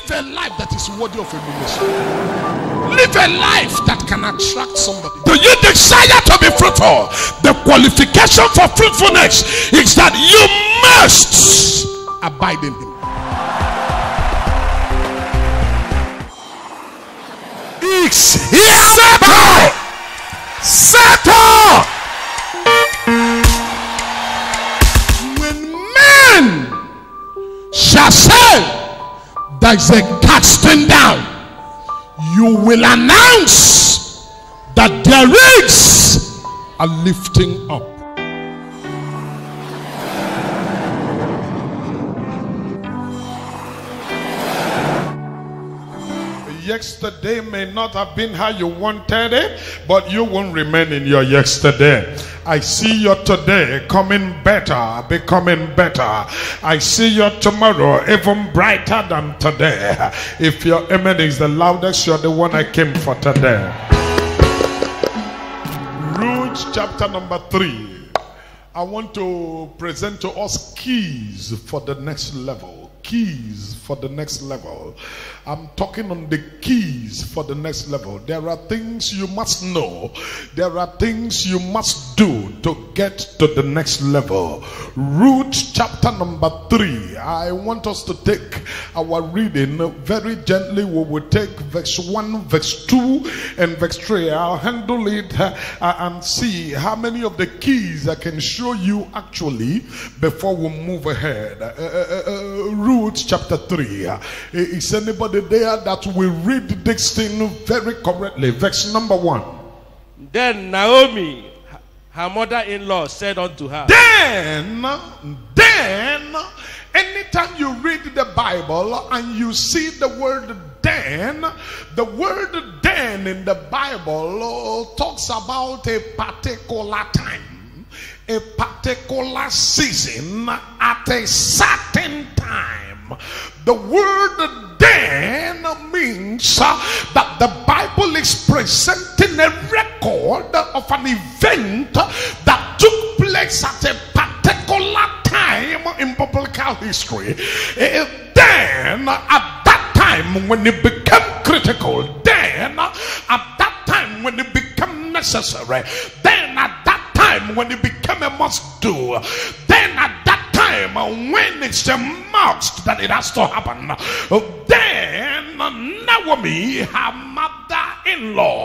Live a life that is worthy of emulation. Live a life that can attract somebody. Do you desire to be fruitful? The qualification for fruitfulness is that you must abide in him. Settle. When men shall say there is a casting down, you will announce that there is a lifting up. Yesterday may not have been how you wanted it, but you won't remain in your yesterday. I see your today coming better, becoming better. I see your tomorrow even brighter than today. If your amen is the loudest, you're the one I came for today. Ruth chapter number 3. I want to present to us keys for the next level. Keys for the next level. I'm talking on the keys for the next level. There are things you must know. There are things you must do to get to the next level. Ruth chapter number 3. I want us to take our reading very gently. We will take verse 1, verse 2, and verse 3. I'll handle it and see how many of the keys I can show you actually before we move ahead. Ruth chapter 3. Is anybody there that will read this thing very correctly? Verse number 1. Then Naomi, her mother-in-law, said unto her. Then, anytime you read the Bible and you see the word then, the word then in the Bible talks about a particular time, a particular season, at a certain time. The word then means that the Bible is presenting a record of an event that took place at a particular time in biblical history. Then, at that time when it became critical, then, at that time when it became necessary, then, at that time when it became a must do, then, at that time when it's a must that it has to happen, then Naomi, her mother-in-law,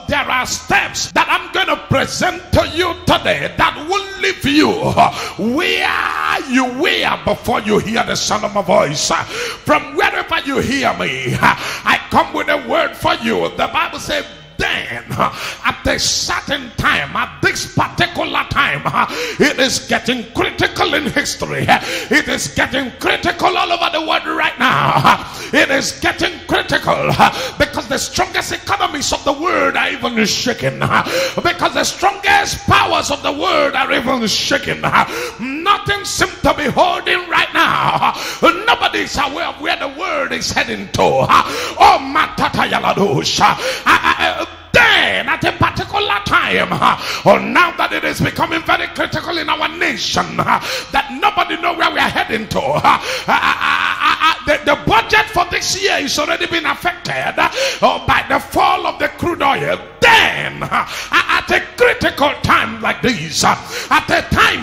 there are steps that I'm going to present to you today that will leave you where you were before you hear the sound of my voice. From wherever you hear me, I come with a word for you. The Bible says, then at a certain time, at this particular time, it is getting critical in history. It is getting critical all over the world right now. It is getting critical because the strongest economies of the world are even shaking, because the strongest powers of the world are even shaking. Nothing seems to be holding right now. Nobody is aware of where the world is heading to. Oh, Matata Yaladosha. Then at a particular time, now that it is becoming very critical in our nation, that nobody knows where we are heading to, the budget for this year is already been affected by the fall of the crude oil. Then at a critical time like this, at a time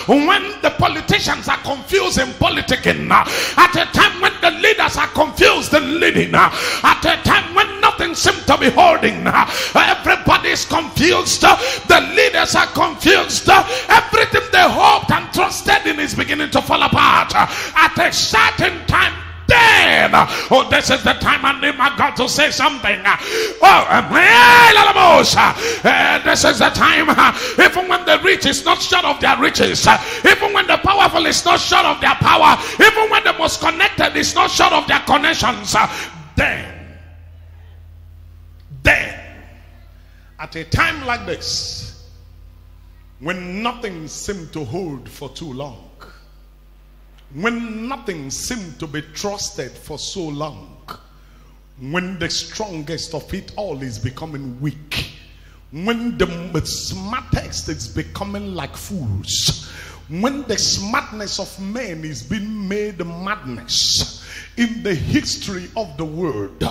when the politicians are confused in politicking, at a time when the leaders are confused in leading, at a time when nothing seems to be holding, everybody is confused, the leaders are confused, everything they hoped and trusted in is beginning to fall apart. At a certain time, then, oh, this is the time I need my God to say something. This is the time, even when the rich is not sure of their riches, even when the powerful is not sure of their power, even when the most connected is not sure of their connections, then, at a time like this, when nothing seemed to hold for too long, when nothing seemed to be trusted for so long, when the strongest of it all is becoming weak, when the smartest is becoming like fools, when the smartness of men is being made madness in the history of the world.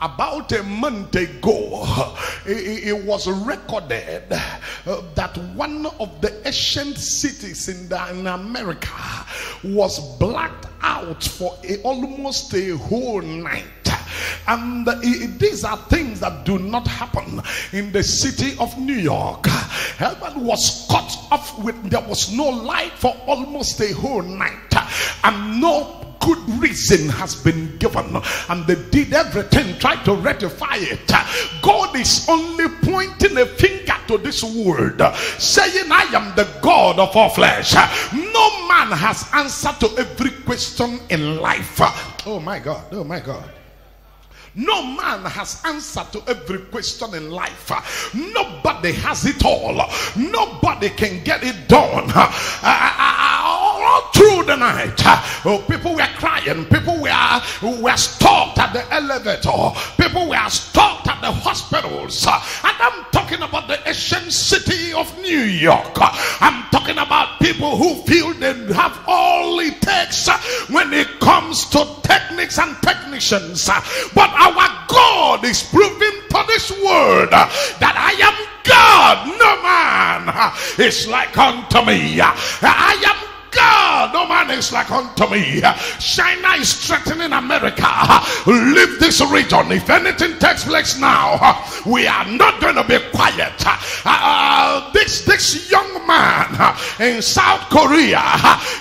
About a month ago, it was recorded that one of the ancient cities in America was blacked out for almost a whole night. And these are things that do not happen in the city of New York. Heaven was cut off there was no light for almost a whole night, and no good reason has been given, and they did everything, tried to rectify it. God is only pointing a finger to this world, saying, I am the God of all flesh. No man has answer to every question in life. Oh my God, oh my God. No man has answer to every question in life. Nobody has it all. Nobody can get it done. All through the night, people were crying. People were stopped at the elevator. People were stopped at the hospitals. And I'm talking about the ancient city of New York. I'm talking about people who feel they have all it takes when it comes to techniques and technicians. But our God is proving to this world that I am God. No man is like unto me. I am God, no man is like unto me. China is threatening America. Leave this region. If anything takes place now, we are not going to be quiet. This young man in South Korea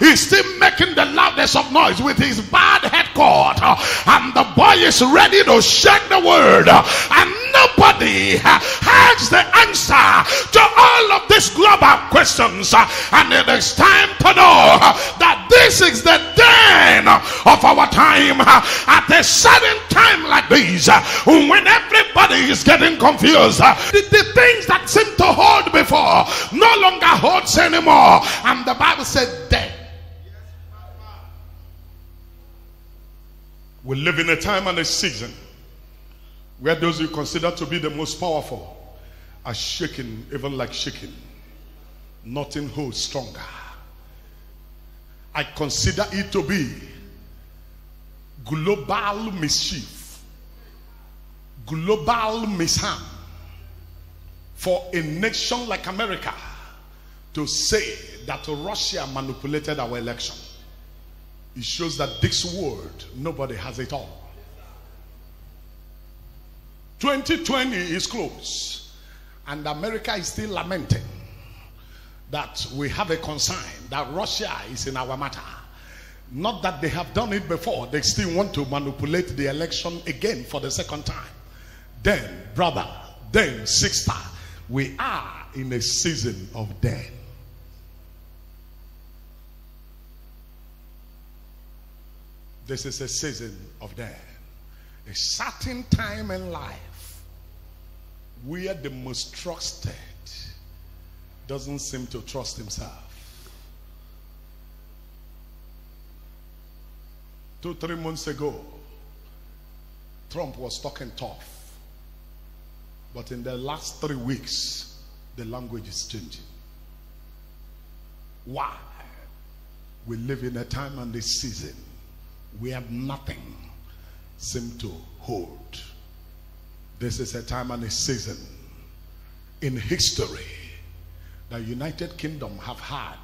is still making the loudest of noise with his bad head cord, and the boy is ready to shake the world, and nobody has the answer to all of these global questions. And it is time to know that this is the den of our time. At a certain time like this, when everybody is getting confused, the things that seem to hold before no longer holds anymore. And the Bible said dead. We live in a time and a season where those you consider to be the most powerful are shaken, even like shaking. Nothing holds stronger. I consider it to be global mischief, global misharm for a nation like America to say that Russia manipulated our election. It shows that this world, nobody has it all. 2020 is close, and America is still lamenting that we have a concern that Russia is in our matter. Not that they have done it before, they still want to manipulate the election again for the second time. Then, brother, then, sister, we are in a season of death. This is a season of death. A certain time in life where the most trusted doesn't seem to trust himself. 2-3 months ago, Trump was talking tough. But in the last 3 weeks, the language is changing. Why? We live in a time and a season where nothing seems to hold. This is a time and a season in history. The United Kingdom have had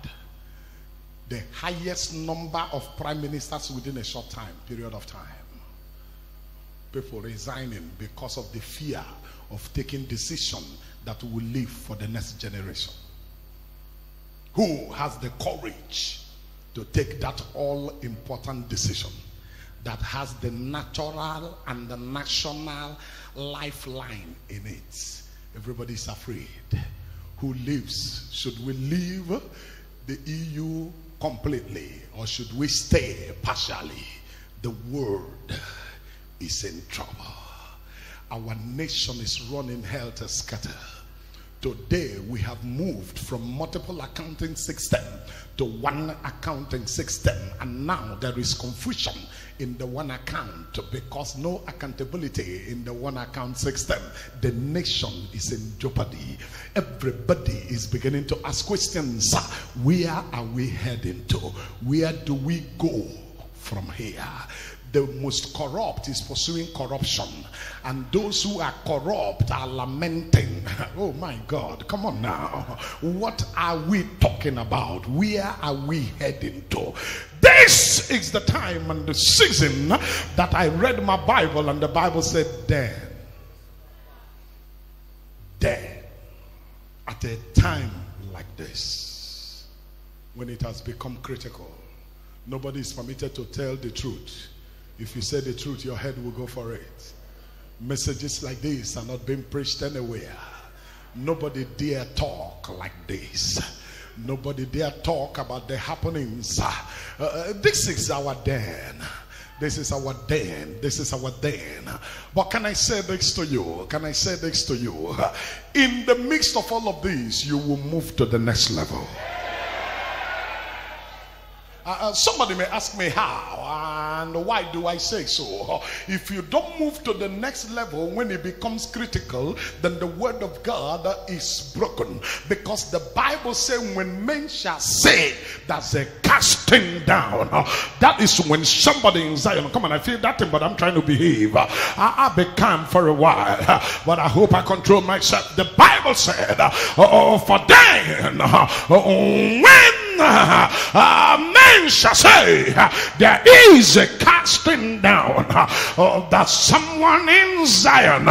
the highest number of prime ministers within a short period of time. People resigning because of the fear of taking decision that will live for the next generation. Who has the courage to take that all-important decision that has the natural and the national lifeline in it? Everybody is afraid. Who lives? Should we leave the EU completely, or should we stay partially? The world is in trouble. Our nation is running helter-skelter. Today we have moved from multiple accounting system to one accounting system, and now there is confusion in the one account because no accountability in the one account system. The nation is in jeopardy. Everybody is beginning to ask questions. Where are we heading to? Where do we go from here? The most corrupt is pursuing corruption, and those who are corrupt are lamenting. Oh my God, come on now. What are we talking about? Where are we heading to? This is the time and the season that I read my Bible, and the Bible said, then at a time like this, when it has become critical, nobody is permitted to tell the truth. If you say the truth, your head will go for it. Messages like this are not being preached anywhere. Nobody dare talk like this. Nobody dare talk about the happenings. This is our den. This is our den. This is our den. But can I say this to you? Can I say this to you? In the midst of all of this, you will move to the next level. Somebody may ask me how and why do I say so. If you don't move to the next level when it becomes critical, then the word of God is broken. Because the Bible says when men shall say that's a casting down, that is when somebody in Zion, come on, I feel that thing, but I'm trying to behave. I'll be calm for a while, but I hope I control myself. The Bible said, for then, when men shall say there is a casting down, that someone in Zion,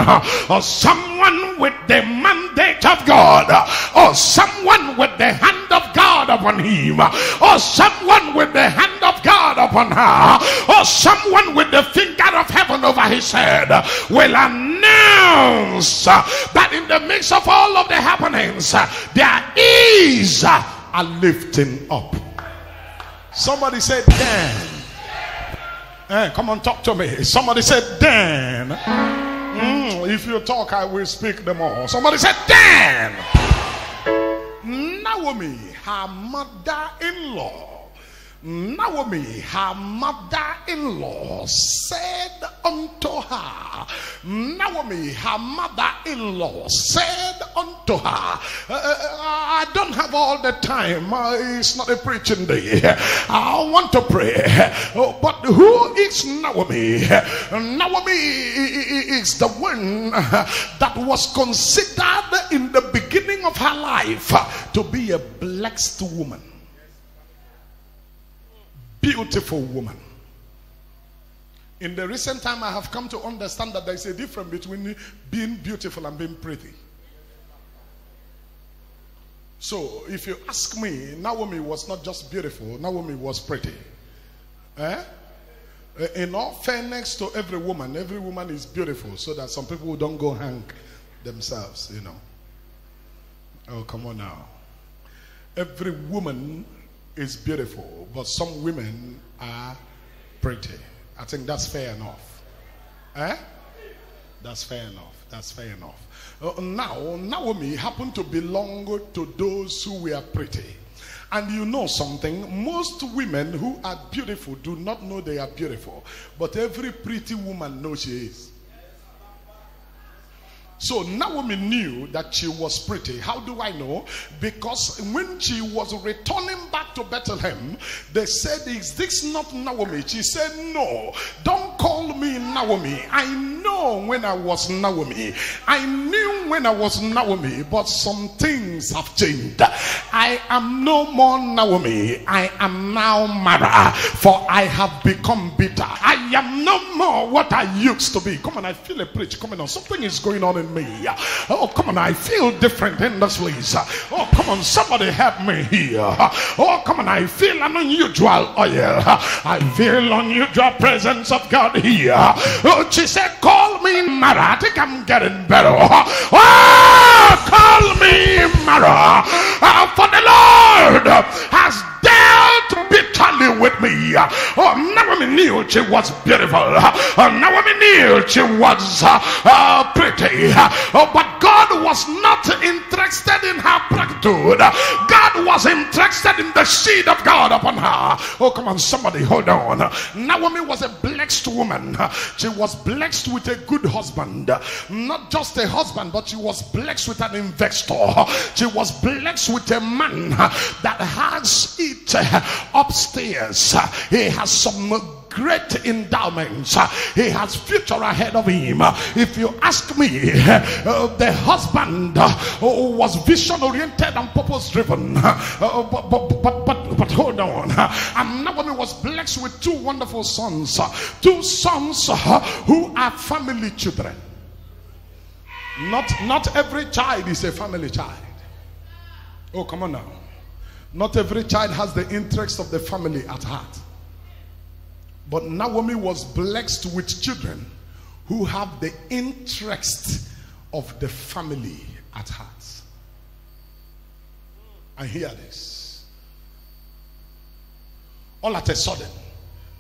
or someone with the mandate of God, or someone with the hand of God upon him, or someone with the hand of God upon her, or someone with the finger of heaven over his head will announce that in the midst of all of the happenings there is a lifting up. Somebody said, Dan. Come on, talk to me. Somebody said, Dan. If you talk, I will speak them all. Somebody said, Dan. Naomi, her mother-in-law. Naomi, her mother-in-law, said unto her. Naomi, her mother-in-law, said unto her. I don't have all the time. It's not a preaching day. I want to pray. But who is Naomi? Naomi is the one that was considered in the beginning of her life to be a blessed woman. Beautiful woman. In the recent time, I have come to understand that there is a difference between being beautiful and being pretty. So, if you ask me, Naomi was not just beautiful, Naomi was pretty. In all fairness to every woman is beautiful, so that some people don't go hang themselves, you know. Oh, come on now. Every woman is beautiful, but some women are pretty. I think that's fair enough. That's fair enough. That's fair enough. Now, Naomi happened to belong to those who were pretty. And you know something, most women who are beautiful do not know they are beautiful. But every pretty woman knows she is. So Naomi knew that she was pretty. How do I know? Because when she was returning back to Bethlehem, they said, is this not Naomi? She said, no, don't call me Naomi. I know when I was Naomi. I knew when I was Naomi, but some things have changed. I am no more Naomi. I am now Mara, for I have become bitter. I am no more what I used to be. Come on, I feel a preach coming on. Something is going on in me. Oh, come on, I feel different in this place. Oh, come on, somebody help me here. Oh, come on, I feel an unusual oil. I feel unusual presence of God here. Oh, she said, call me Mara. I think I'm getting better. Oh, call me Mara. For the Lord has dealt bitterly with me. Oh, never Naomi knew she was beautiful. Naomi knew she was pretty. But God was not interested in her breakthrough. God was interested in the seed of God upon her. Oh, come on, somebody, hold on. Naomi was a blessed woman. She was blessed with a good husband. Not just a husband, but she was blessed with an investor. She was blessed with a man that has it upstairs. He has some great endowments. He has future ahead of him. If you ask me, the husband was vision oriented and purpose driven. But hold on. And Naomi was blessed with two wonderful sons. Two sons who are family children. Not every child is a family child. Oh, come on now. Not every child has the interest of the family at heart. But Naomi was blessed with children who have the interest of the family at heart. And hear this. All at a sudden,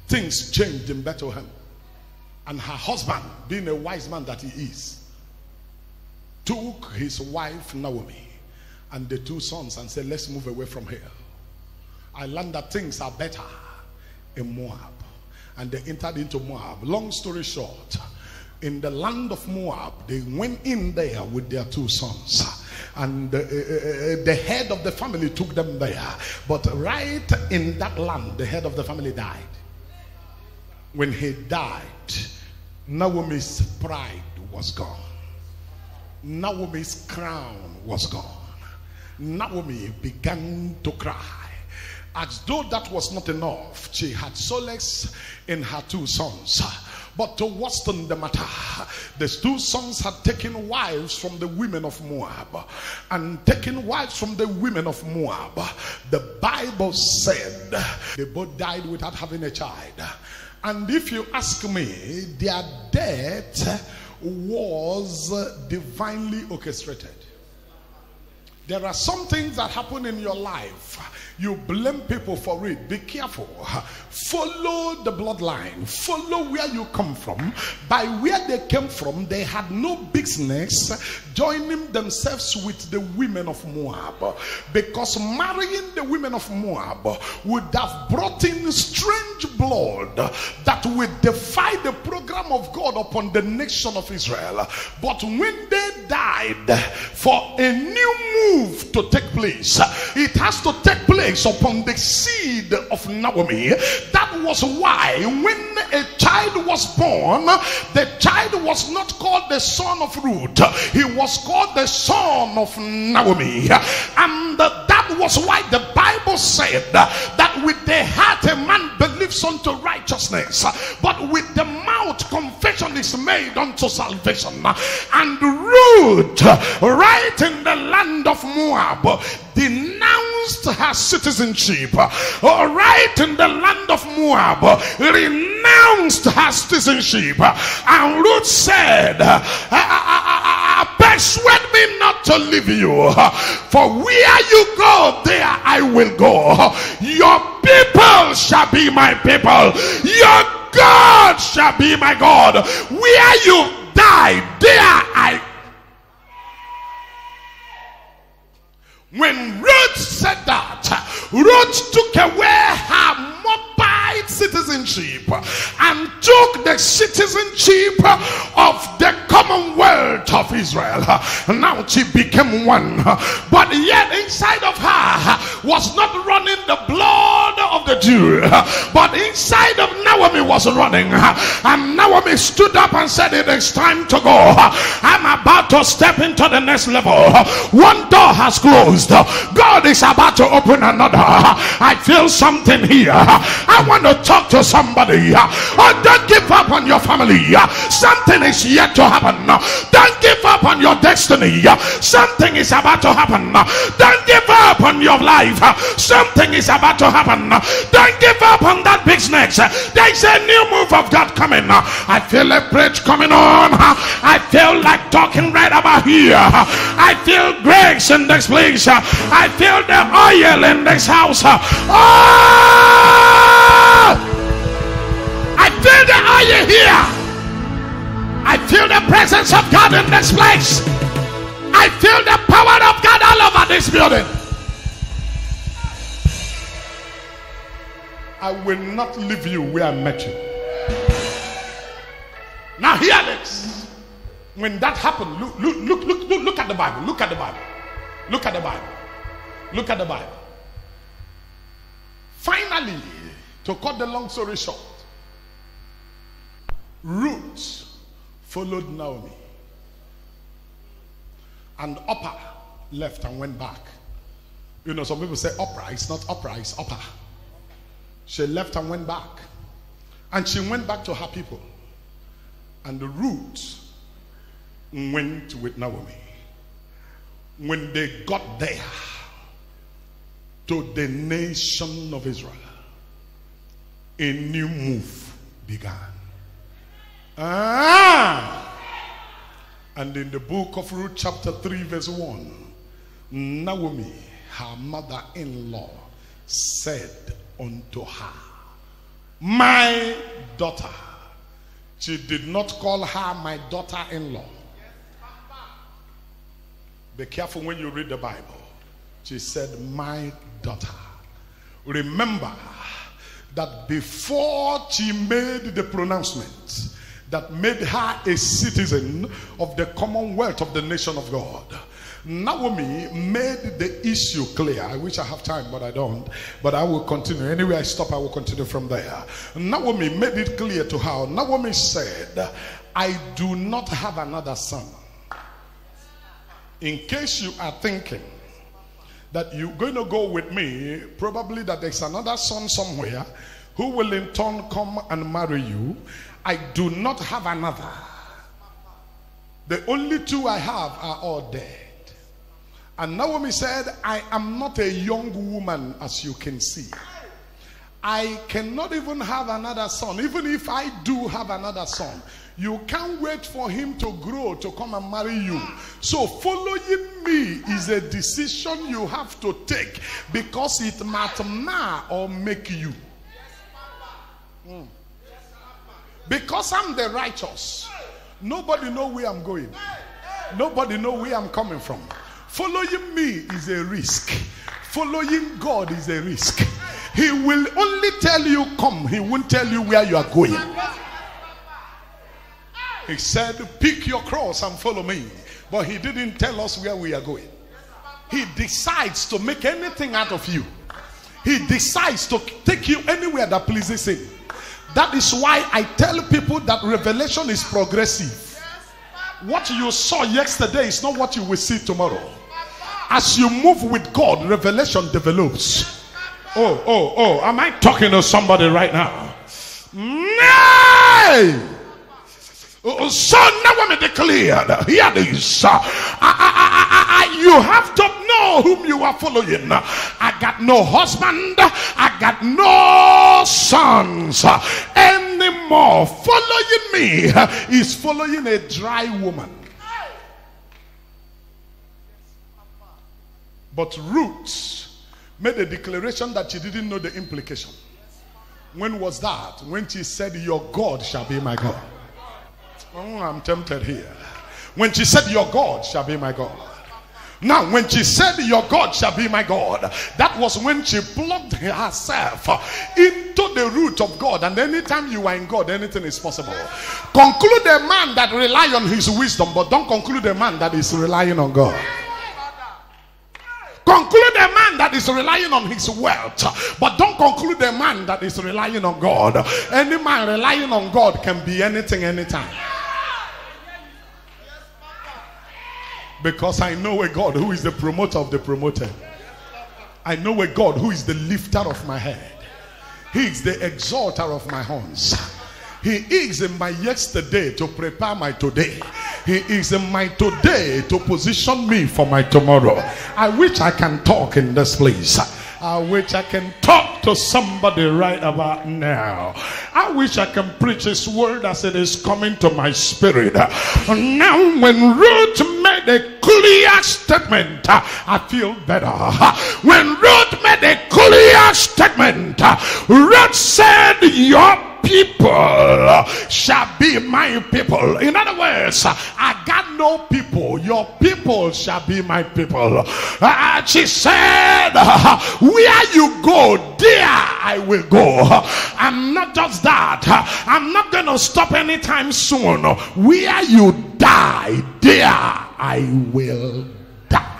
things changed in Bethlehem. And her husband, being a wise man that he is, took his wife Naomi and the two sons and said, let's move away from here. I learned that things are better in Moab. And they entered into Moab. Long story short, in the land of Moab, they went in there with their two sons. And the head of the family took them there. But right in that land, the head of the family died. When he died, Naomi's pride was gone. Naomi's crown was gone. Naomi began to cry. As though that was not enough, she had solace in her two sons. But to worsen the matter, the two sons had taken wives from the women of Moab. And taken wives from the women of Moab, the Bible said they both died without having a child. And if you ask me, their death was divinely orchestrated. There are some things that happen in your life. You blame people for it. Be careful. Follow the bloodline. Follow where you come from. By where they came from, they had no business joining themselves with the women of Moab. Because marrying the women of Moab would have brought in strange blood that would defy the program of God upon the nation of Israel. But when they died, for a new move to take place, it has to take place upon the seed of Naomi. That was why when a child was born, the child was not called the son of Ruth. He was called the son of Naomi. And that was why the Bible said that with the heart a man believes unto righteousness, but with the mouth confession is made unto salvation. And Ruth, right in the land of Moab, denounced her citizenship. Right in the land of Moab, renounced her citizenship. And Ruth said, persuade me not to leave you, for where you go, there I will go. Your people shall be my people, your God shall be my God. Where you die, there I. When Ruth said that, Ruth took away her Moabite citizenship and took the citizenship of the Commonwealth of Israel. Now she became one, but yet inside of her was not running the blood of the Jew, but inside of Naomi was running. And Naomi stood up and said, it is time to go. I'm about to step into the next level. One door has closed, God is about to open another. I feel something here. I want to talk to somebody. Oh, don't give up on your family. Something is yet to happen. Don't give up on your destiny. Something is about to happen. Don't give up on your life. Something is about to happen. Don't give up on that business. There's a new move of God coming. I feel a bridge coming on. I feel like talking right about here. I feel grace in this place. I feel the oil in this house. Oh! God in this place. I feel the power of God all over this building. I will not leave you where I met you. Now hear this. When that happened, look at the Bible. Look at the Bible. Look at the Bible. Look at the Bible. Finally, to cut the long story short, Ruth followed Naomi. And Oprah left and went back. You know, some people say Oprah. It's not Oprah, it's Oprah. She left and went back. And she went back to her people. And Ruth went with Naomi. When they got there to the nation of Israel, a new move began. And in the book of Ruth chapter 3 verse 1, Naomi, her mother-in-law, said unto her, my daughter. She did not call her my daughter-in-law. Be careful when you read the Bible. She said, my daughter. Remember that before she made the pronouncement that made her a citizen of the commonwealth of the nation of God, Naomi made the issue clear. I wish I have time, but I don't. But I will continue. Anyway, I stop, I will continue from there. Naomi made it clear to her. Naomi said, I do not have another son. In case you are thinking that you're going to go with me, probably that there's another son somewhere who will in turn come and marry you, I do not have another. The only two I have are all dead. And Naomi said, I am not a young woman, as you can see. I cannot even have another son. Even if I do have another son, you can't wait for him to grow to come and marry you. So following me is a decision you have to take, because it might mar or make you. Because I'm the righteous, nobody know where I'm going. Nobody know where I'm coming from. Following me is a risk. Following God is a risk. He will only tell you come. He won't tell you where you are going. He said, pick your cross and follow me. But he didn't tell us where we are going. He decides to make anything out of you. He decides to take you anywhere that pleases him. That is why I tell people that revelation is progressive. What you saw yesterday is not what you will see tomorrow. As you move with God, revelation develops. Oh, am I talking to somebody right now? Nay! So Naomi declared, hear this, you have to know whom you are following. I got no husband, I got no sons anymore. Following me is following a dry woman. But Ruth made a declaration that she didn't know the implication. When was that? When she said, your God shall be my God. Oh, I'm tempted here. When she said, your God shall be my God. Now, when she said, your God shall be my God, that was when she plugged herself into the root of God. And anytime you are in God, anything is possible. Conclude a man that relies on his wisdom, but don't conclude a man that is relying on God. Conclude a man that is relying on his wealth, but don't conclude a man that is relying on God. Any man relying on God can be anything, anytime. Because I know a God who is the promoter of the promoted. I know a God who is the lifter of my head. He is the exalter of my horns. He is in my yesterday to prepare my today. He is in my today to position me for my tomorrow. I wish I can talk in this place. I wish I can talk to somebody right about now. I wish I can preach his word as it is coming to my spirit. Now when Ruth made a clear statement, I feel better. When Ruth made a clear statement, Ruth said, your people shall be my people. In other words, I got no people. Your people shall be my people. She said, where you go, there I will go. I'm not just that. I'm not going to stop anytime soon. Where you die, there I will die.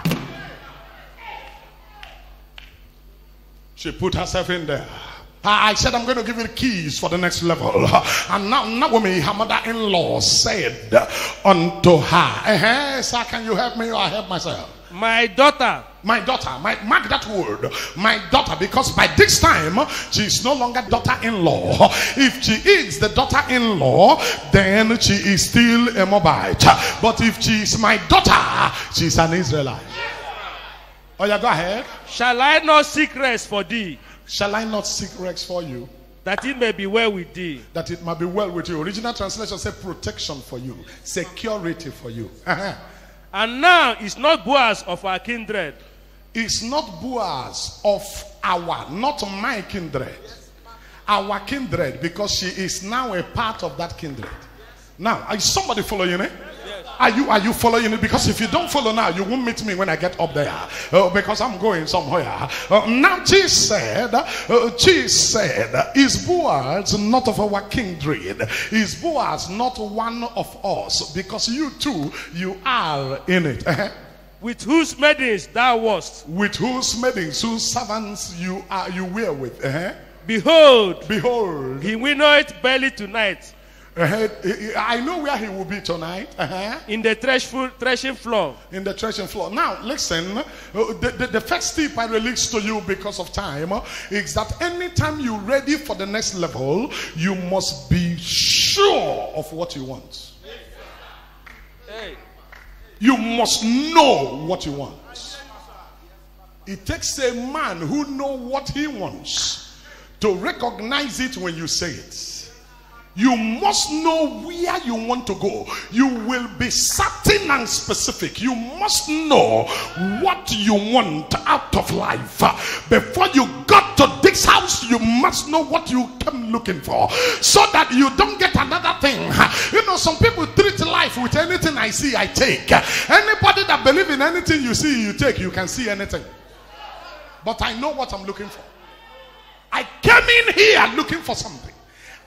She put herself in there. I said, I'm going to give you the keys for the next level. And now when her mother-in-law said unto her, sir, can you help me or I help myself? My daughter. Mark that word, my daughter, because by this time she is no longer daughter-in-law. If she is the daughter-in-law, then she is still a Moabite. But if she is my daughter, she is an Israelite. Oh yeah, go ahead. Shall I not seek rest for thee? Shall I not seek rest for you? That it may be well with thee. That it might be well with you. Original translation says protection for you, security for you. And now it's not Boaz of our kindred. It's not Boaz of our, not my kindred. Our kindred, because she is now a part of that kindred. Now, is somebody following it? Yes. Are you following it? Because if you don't follow now, you won't meet me when I get up there. Because I'm going somewhere. Now she said, is Boaz not of our kindred? Is Boaz not one of us? Because you too, you are in it. With whose maidens thou wast. With whose maidens, whose servants you were with. Behold, he winnoweth barley tonight. I know where he will be tonight. In the threshing floor. In the threshing floor. Now, listen. The first tip I release to you because of time is that anytime you're ready for the next level, you must be sure of what you want. Hey. You must know what you want. It takes a man who knows what he wants to recognize it when you say it. You must know where you want to go. You will be certain and specific. You must know what you want out of life. Before you got to this house, you must know what you came looking for, so that you don't get another thing. You know, some people treat life with anything I see, I take. Anybody that believes in anything you see, you take. You can see anything. But I know what I'm looking for. I came in here looking for something.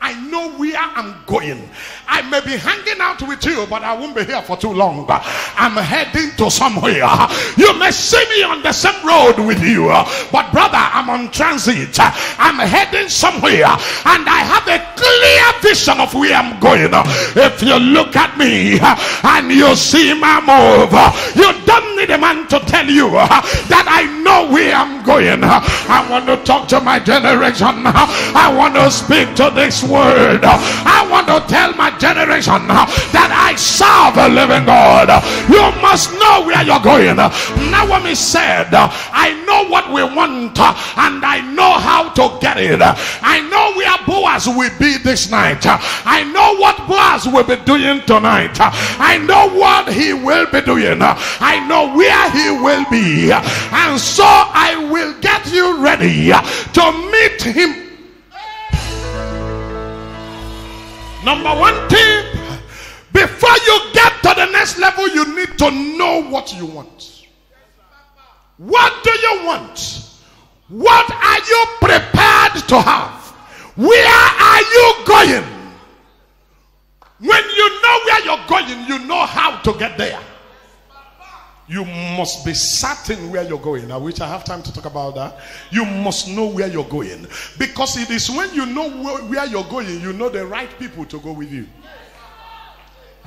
I know where I'm going. I may be hanging out with you, but I won't be here for too long. I'm heading to somewhere. You may see me on the same road with you, but brother, I'm on transit. I'm heading somewhere, and I have a clear vision of where I'm going. If you look at me and you see my move, you don't need a man to tell you that I know where I'm going. I want to talk to my generation. I want to speak to this word. I want to tell my generation that I serve a living God. You must know where you're going. Naomi said, I know what we want and I know how to get it. I know where Boaz will be this night. I know what Boaz will be doing tonight. I know what he will be doing. I know where he will be. And so I will get you ready to meet him. Number one tip, before you get to the next level, you need to know what you want. What do you want? What are you prepared to have? Where are you going? When you know where you're going, you know how to get there. You must be certain where you're going. I wish I have time to talk about that. You must know where you're going. Because it is when you know where you're going, you know the right people to go with you.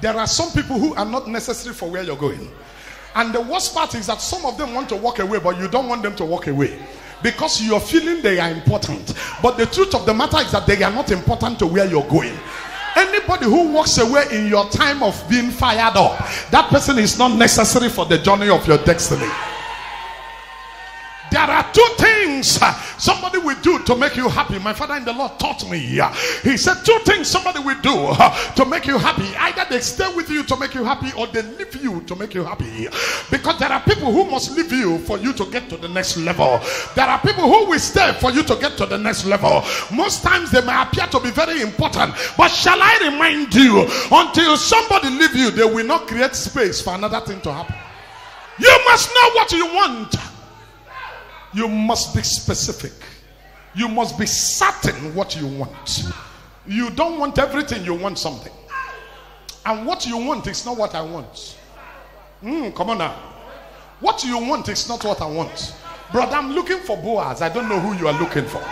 There are some people who are not necessary for where you're going. And the worst part is that some of them want to walk away, but you don't want them to walk away. Because you're feeling they are important. But the truth of the matter is that they are not important to where you're going. Anybody who walks away in your time of being fired up, that person is not necessary for the journey of your destiny. There are two things things somebody will do to make you happy. My father in the Lord taught me. He said 2 things somebody will do to make you happy. Either they stay with you to make you happy, or they leave you to make you happy. Because there are people who must leave you for you to get to the next level. There are people who will stay for you to get to the next level. Most times they may appear to be very important, but shall I remind you, until somebody leave you, they will not create space for another thing to happen. You must know what you want. You must be specific. You must be certain what you want. You don't want everything, you want something. And what you want is not what I want. Come on now. What you want is not what I want. Brother, I'm looking for Boaz. I don't know who you are looking for.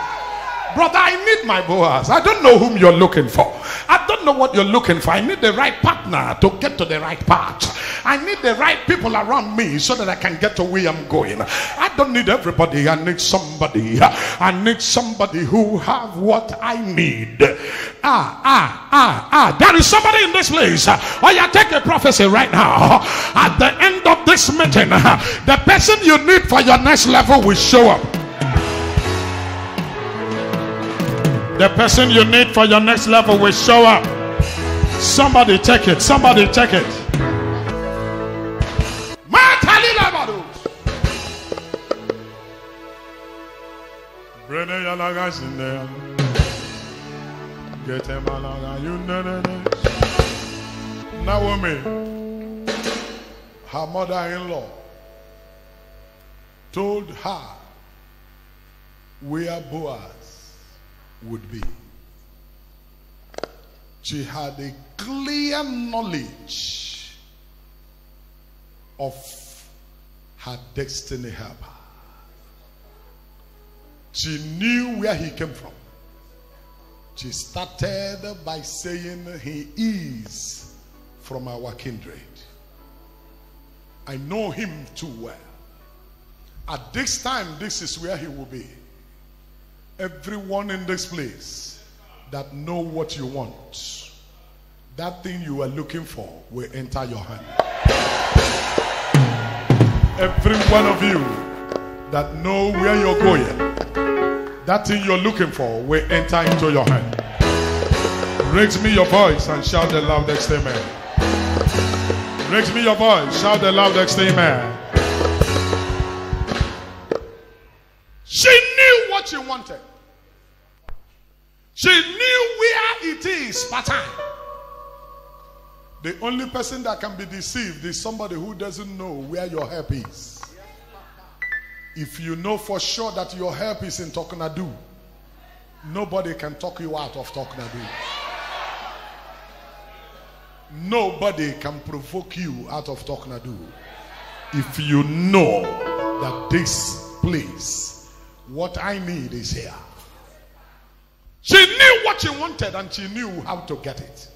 Brother, I need my Boaz. I don't know whom you're looking for. I don't know what you're looking for. I need the right partner to get to the right part. I need the right people around me so that I can get to where I'm going. I don't need everybody. I need somebody. I need somebody who have what I need. There is somebody in this place. Oh yeah, take a prophecy right now. At the end of this meeting, the person you need for your next level will show up. The person you need for your next level will show up. Somebody take it. Somebody take it. Naomi, her mother-in-law, told her where Boaz would be. She had a clear knowledge of her destiny helper. She knew where he came from. She started by saying, he is from our kindred. I know him too well. At this time, this is where he will be. Everyone in this place that know what you want, that thing you are looking for will enter your hand. Every one of you that know where you're going, that thing you're looking for will enter into your hand. Raise me your voice and shout the loudest amen. Raise me your voice, shout the loudest amen. She knew what she wanted. She knew where it is part time. The only person that can be deceived is somebody who doesn't know where your help is. If you know for sure that your help is in Talknado, nobody can talk you out of Talknado. Nobody can provoke you out of Talknado. If you know that this place, what I need is here. She knew what she wanted and she knew how to get it.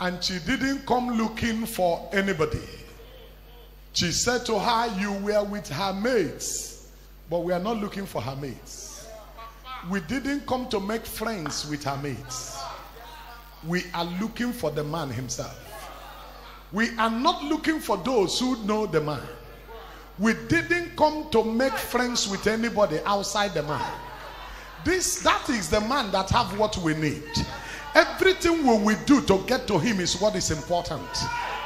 And she didn't come looking for anybody. She said to her, you were with her mates. But we are not looking for her mates. We didn't come to make friends with her mates. We are looking for the man himself. We are not looking for those who know the man. We didn't come to make friends with anybody outside the man. That is the man that have what we need. Everything we will do to get to him is what is important.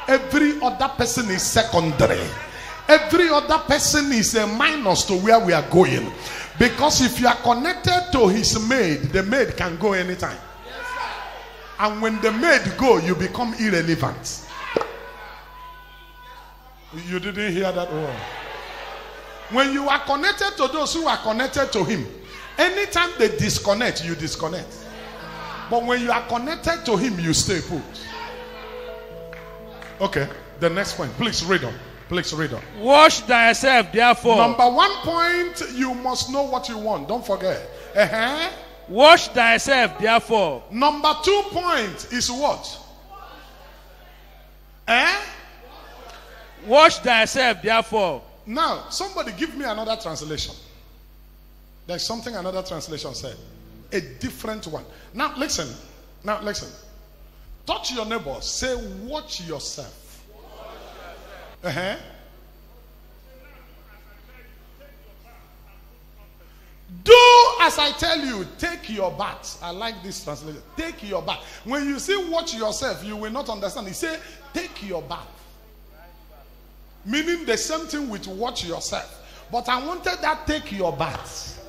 Every other person is secondary. Every other person is a minus to where we are going. Because if you are connected to his maid, the maid can go anytime. And when the maid go, you become irrelevant. You didn't hear that word. When you are connected to those who are connected to him, anytime they disconnect, you disconnect. But when you are connected to him, you stay put. Okay, the next point. Please read on. Please read on. Wash thyself, therefore. Number 1 point, you must know what you want. Don't forget. Wash thyself, therefore. Number 2 point is what? Wash thyself, therefore. Now, somebody give me another translation. There's something another translation said. A different one. Now, listen. Now, listen. Touch your neighbor. Say, watch yourself. Do as I tell you. Take your bath. I like this translation. Take your bath. When you say watch yourself, you will not understand. He say take your bath. Meaning the same thing with watch yourself. But I wanted that take your bath.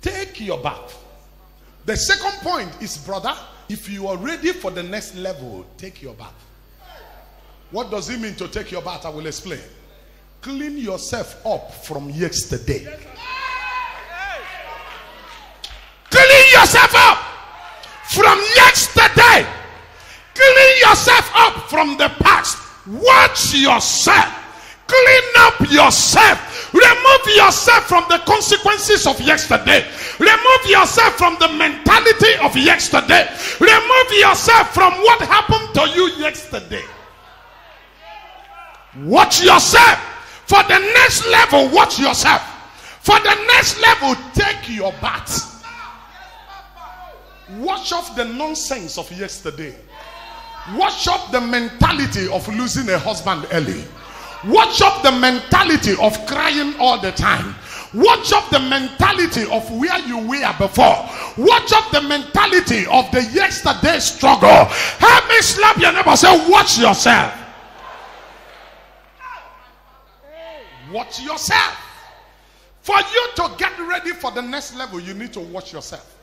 Take your bath. The second point is, brother, if you are ready for the next level, take your bath. What does it mean to take your bath? I will explain. Clean yourself up from yesterday. Clean yourself up from yesterday. Clean yourself up from the past. Watch yourself. Clean up yourself. Remove yourself from the consequences of yesterday. Remove yourself from the mentality of yesterday. Remove yourself from what happened to you yesterday. Watch yourself. For the next level, watch yourself. For the next level, take your bath. Wash off the nonsense of yesterday. Wash up the mentality of losing a husband early. Watch up the mentality of crying all the time. Watch up the mentality of where you were before. Watch up the mentality of the yesterday struggle. Help me slap your neighbor. Say, watch yourself. Watch yourself. For you to get ready for the next level, you need to watch yourself.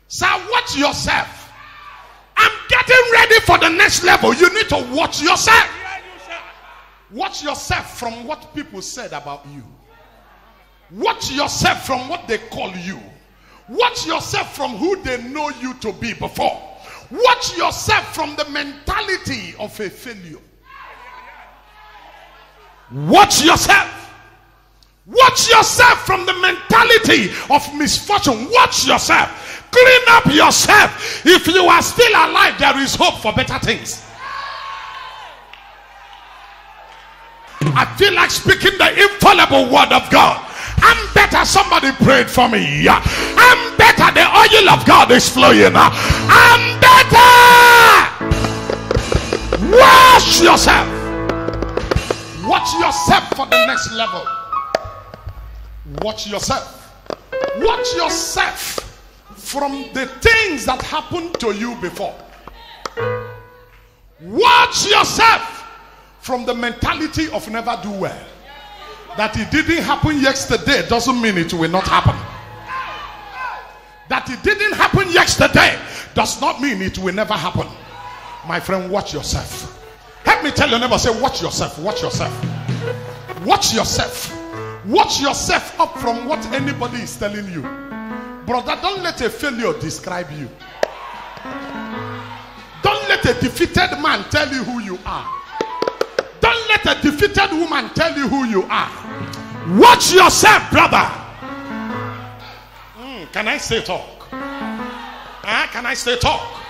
So watch yourself. I'm getting ready for the next level. You need to watch yourself. Watch yourself from what people said about you. Watch yourself from what they call you. Watch yourself from who they know you to be before. Watch yourself from the mentality of a failure. Watch yourself. Watch yourself from the mentality of misfortune. Watch yourself. Clean up yourself. If you are still alive, there is hope for better things. I feel like speaking the infallible word of God. I'm better. Somebody prayed for me. I'm better. The oil of God is flowing. I'm better. Wash yourself. Watch yourself for the next level. Watch yourself. Watch yourself from the things that happened to you before. Watch yourself from the mentality of never do well. That it didn't happen yesterday doesn't mean it will not happen. That it didn't happen yesterday does not mean it will never happen. My friend, watch yourself. Help me tell your neighbor, say, watch yourself, watch yourself. Watch yourself. Watch yourself up from what anybody is telling you. Brother, don't let a failure describe you. Don't let a defeated man tell you who you are. Don't let a defeated woman tell you who you are. Watch yourself, brother. Can I say talk? Can I say talk?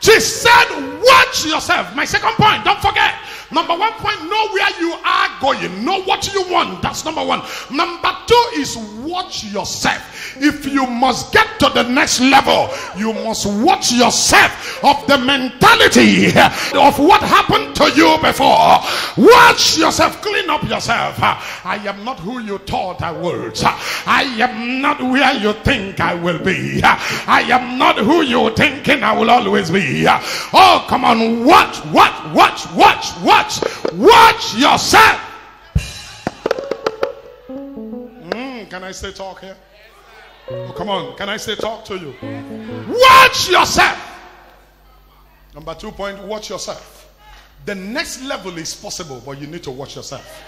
She said, watch yourself. My second point, don't forget. Number 1 point, know where you are going. Know what you want. That's number 1. Number 2 is watch yourself. If you must get to the next level, you must watch yourself of the mentality of what happened to you before. Watch yourself. Clean up yourself. I am not who you thought I was. I am not where you think I will be. I am not who you're thinking I will always be. Oh, come on. Watch yourself. Can I say talk here? Oh, come on. Can I say talk to you? Watch yourself. Number 2 point, watch yourself. The next level is possible, but you need to watch yourself.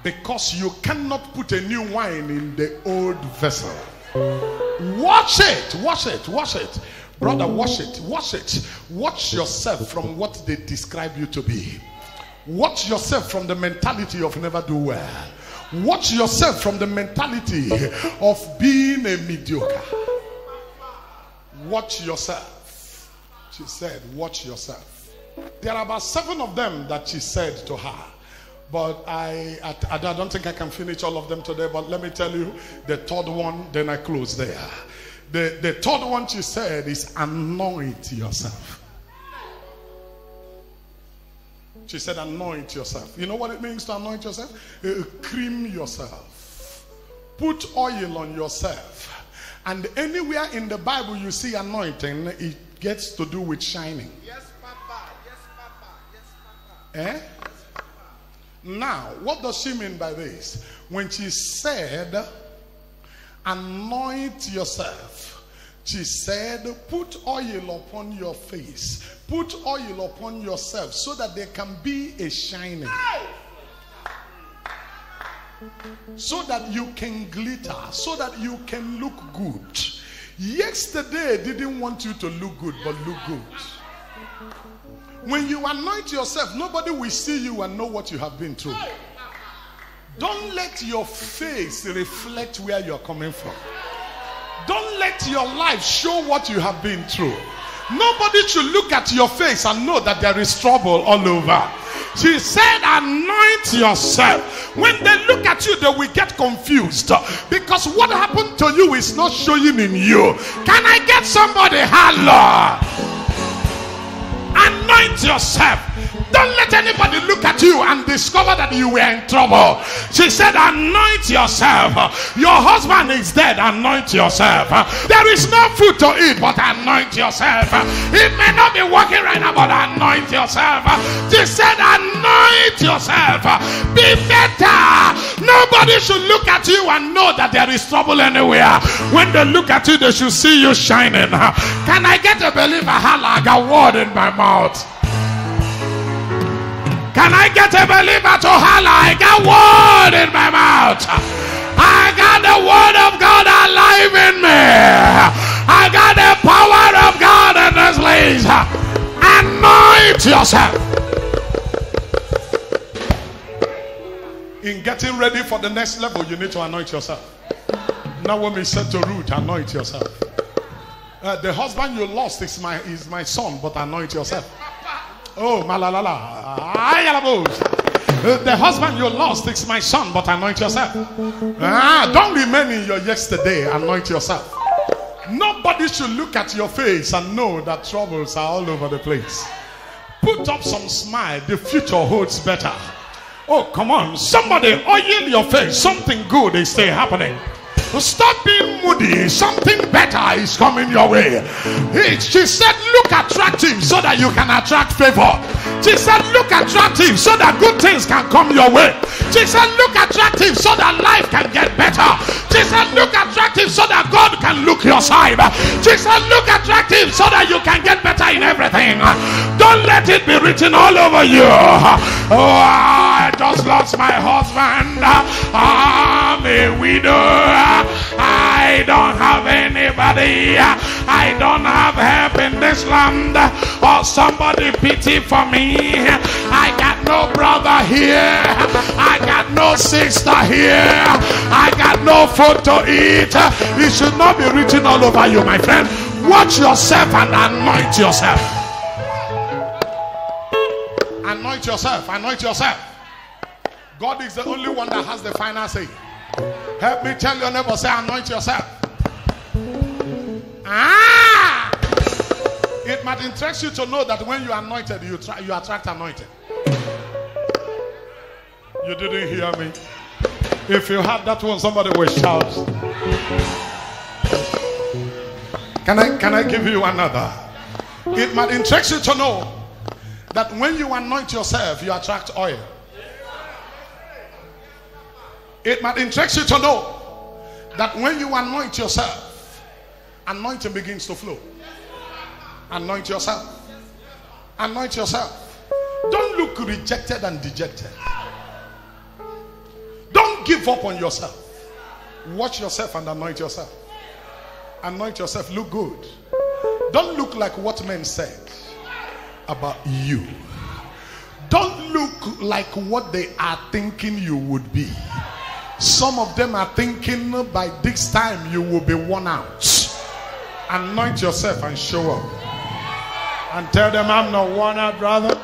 Because you cannot put a new wine in the old vessel. Watch it. Brother, watch it. Watch yourself from what they describe you to be. Watch yourself from the mentality of never do well. Watch yourself from the mentality of being a mediocre. Watch yourself. She said, watch yourself. There are about 7 of them that she said to her. But I don't think I can finish all of them today. But let me tell you the third one, then I close there. The third one she said is anoint yourself. She said, anoint yourself. You know what it means to anoint yourself? Cream yourself. Put oil on yourself. And anywhere in the Bible you see anointing, it gets to do with shining. Yes, Papa. Yes, Papa. Yes, Papa. Eh? Yes, Papa. Now, what does she mean by this? When she said, anoint yourself, she said, put oil upon your face. Put oil upon yourself so that there can be a shining. So that you can glitter. So that you can look good. Yesterday didn't want you to look good, but look good. When you anoint yourself, nobody will see you and know what you have been through. Don't let your face reflect where you're coming from. Don't let your life show what you have been through. Nobody should look at your face and know that there is trouble all over. She said, anoint yourself. When they look at you, they will get confused. Because what happened to you is not showing in you. Can I get somebody holler? Anoint yourself. Don't let anybody look at you and discover that you were in trouble. She said, anoint yourself. Your husband is dead. Anoint yourself. There is no food to eat, but anoint yourself. It may not be working right now, but anoint yourself. She said, anoint yourself. Be better. Nobody should look at you and know that there is trouble anywhere. When they look at you, they should see you shining. Can I get a believer? I got word in my mouth. Can I get a believer to holler? I got word in my mouth. I got the word of God alive in me. I got the power of God in this place. Anoint yourself. In getting ready for the next level, you need to anoint yourself. Now when we said to Ruth, anoint yourself. The husband you lost is my son, but anoint yourself. Oh, malalala. The husband you lost is my son, but anoint yourself. Don't remain in your yesterday. Anoint yourself. Nobody should look at your face and know that troubles are all over the place. Put up some smile. The future holds better. Oh, come on. Somebody oil your face. Something good is still happening. Stop being moody. Something better is coming your way. She said, look attractive so that you can attract favor. She said, look attractive so that good things can come your way. She said, look attractive so that life can get better. She said, look attractive so that God can look your side. She said, look attractive so that you can get better in everything. Don't let it be written all over you. Oh, I just lost my husband. I'm a widow. I don't have anybody. I don't have help in this land. Or somebody pity for me. I got no brother here. I got no sister here. I got no food to eat. It should not be written all over you, my friend. Watch yourself and anoint yourself. Anoint yourself. Anoint yourself. God is the only one that has the final say. Help me tell your neighbor, say, anoint yourself. It might interest you to know that when you are anointed, you attract anointed. You didn't hear me. If you had that one, somebody will shout. Can I give you another? It might interest you to know that when you anoint yourself, you attract oil. It might interest you to know that when you anoint yourself, anointing begins to flow. Anoint yourself. Anoint yourself. Don't look rejected and dejected. Don't give up on yourself. Watch yourself and anoint yourself. Anoint yourself. Look good. Don't look like what men said about you. Don't look like what they are thinking you would be. Some of them are thinking by this time you will be worn out. Anoint yourself and show up. And tell them I'm not worn out, brother.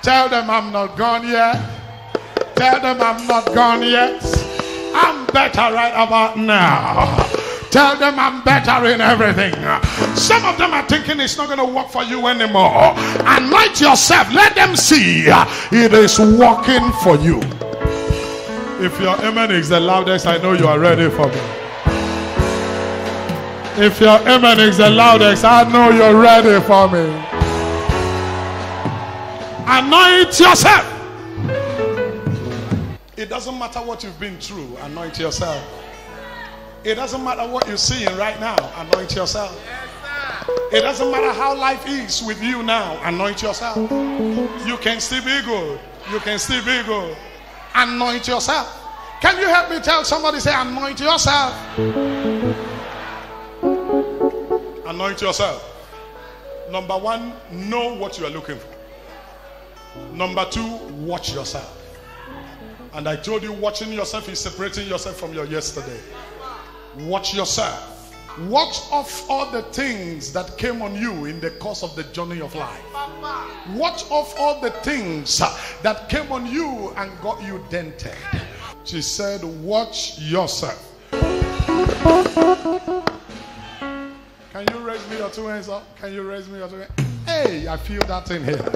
Tell them I'm not gone yet. Tell them I'm not gone yet. I'm better right about now. Tell them I'm better in everything. Some of them are thinking it's not going to work for you anymore. Anoint yourself. Let them see it is working for you. If your amen is the loudest, I know you are ready for me. If your amen is the loudest, I know you're ready for me. Anoint yourself. It doesn't matter what you've been through, anoint yourself. It doesn't matter what you're seeing right now, anoint yourself. It doesn't matter how life is with you now, anoint yourself. You can still be good. You can still be good. Anoint yourself. Can you help me tell somebody, say, anoint yourself? Anoint yourself. Number one, know what you are looking for. Number two, watch yourself. And I told you, watching yourself is separating yourself from your yesterday. Watch yourself. Watch off all the things that came on you in the course of the journey of life. Watch off all the things that came on you and got you dented. She said, watch yourself. Can you raise me your two hands up? Can you raise me your two hands? Hey, I feel that in here.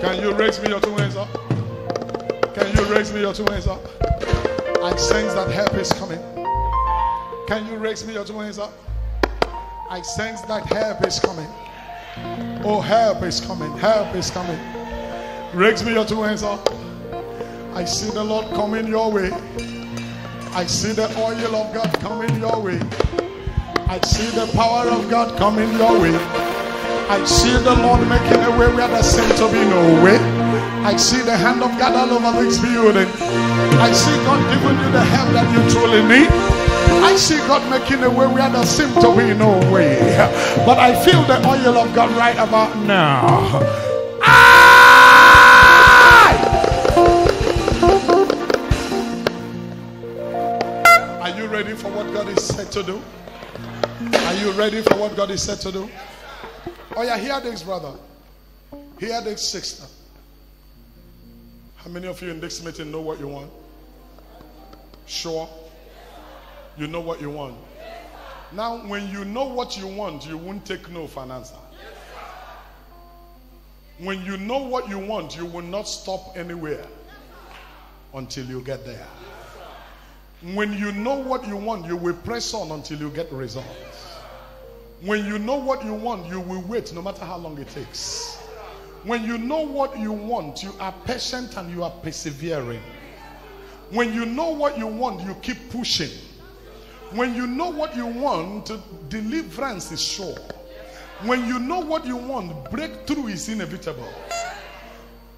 Can you raise me your two hands up? Can you raise me your two hands up? I sense that help is coming. Can you raise me your two hands up? I sense that help is coming. Oh, help is coming. Help is coming. Raise me your two hands up. I see the Lord coming your way. I see the oil of God coming your way. I see the power of God coming your way. I see the Lord making a way where there seems to be no way. I see the hand of God all over this building. I see God giving you the help that you truly need. I see God making a way where there seems to be no way. But I feel the oil of God right about now. Are you ready for what God is said to do? Are you ready for what God is said to do? Oh yeah, hear this, brother. Hear this, sister. How many of you in this meeting know what you want? Sure? You know what you want. Now, when you know what you want, you won't take no for an answer. When you know what you want, you will not stop anywhere until you get there. When you know what you want, you will press on until you get results. When you know what you want, you will wait no matter how long it takes. When you know what you want, you are patient and you are persevering. When you know what you want, you keep pushing. When you know what you want, deliverance is sure. When you know what you want, breakthrough is inevitable.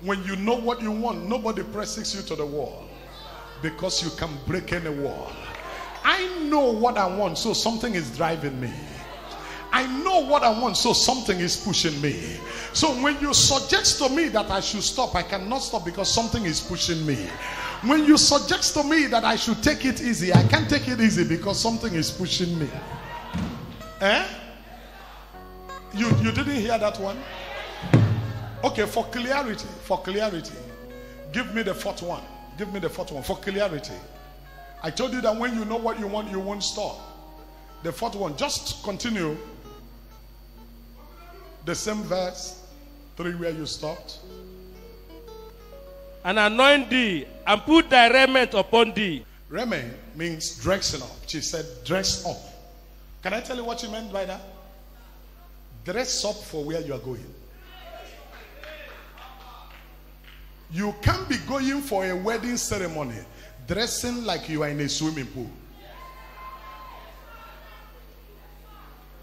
When you know what you want, nobody presses you to the wall because you can break any wall. I know what I want, so something is driving me. I know what I want, so something is pushing me. So when you suggest to me that I should stop, I cannot stop because something is pushing me. When you suggest to me that I should take it easy, I can't take it easy because something is pushing me. Eh? You didn't hear that one? Okay, for clarity, give me the fourth one. Give me the fourth one for clarity. I told you that when you know what you want, you won't stop. The fourth one, just continue. The same verse 3 where you stopped. And anoint thee, and put thy raiment upon thee. Raiment means dressing up. She said, dress up. Can I tell you what she meant by that? Dress up for where you are going. You can't be going for a wedding ceremony dressing like you are in a swimming pool.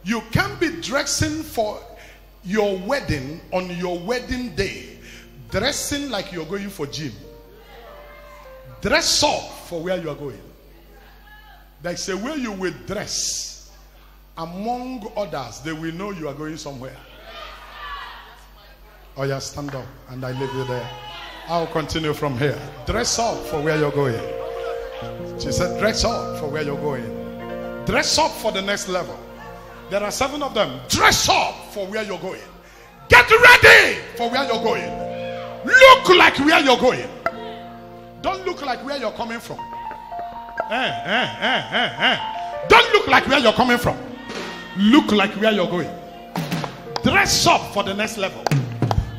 You can't be dressing for your wedding on your wedding day dressing like you're going for gym. Dress up for where you are going. There's a way you will dress. Among others, they will know you are going somewhere. Oh yeah, stand up and I leave you there. I'll continue from here. Dress up for where you're going. She said, dress up for where you're going. Dress up for the next level. There are 7 of them. Dress up for where you're going. Get ready for where you're going. Look like where you're going. Don't look like where you're coming from. Don't look like where you're coming from. Look like where you're going. Dress up for the next level.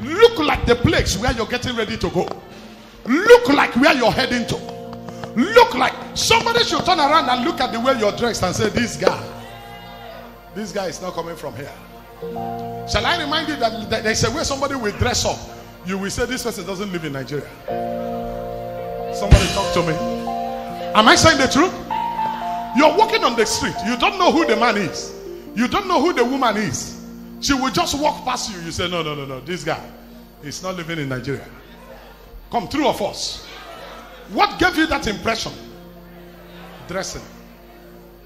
Look like the place where you're getting ready to go. Look like where you're heading to. Look like somebody should turn around and look at the way you're dressed and say, this guy is not coming from here. Shall I remind you that there's a way somebody will dress up? You will say this person doesn't live in Nigeria. Somebody talk to me. Am I saying the truth? You're walking on the street. You don't know who the man is. You don't know who the woman is. She will just walk past you. You say, no. This guy is not living in Nigeria. Come, true or false? What gave you that impression? Dressing.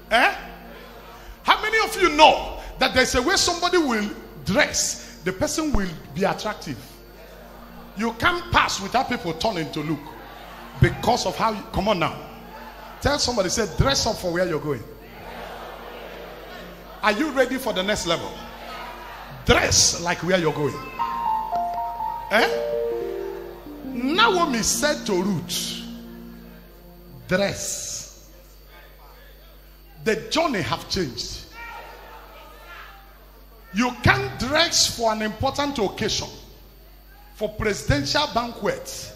How many of you know that there's a way somebody will dress, the person will be attractive? You can't pass without people turning to look because of how you, come on now. Tell somebody, say, dress up for where you're going. Are you ready for the next level? Dress like where you're going. Naomi said to Ruth, dress. The journey have changed. You can't dress for an important occasion, for presidential banquet,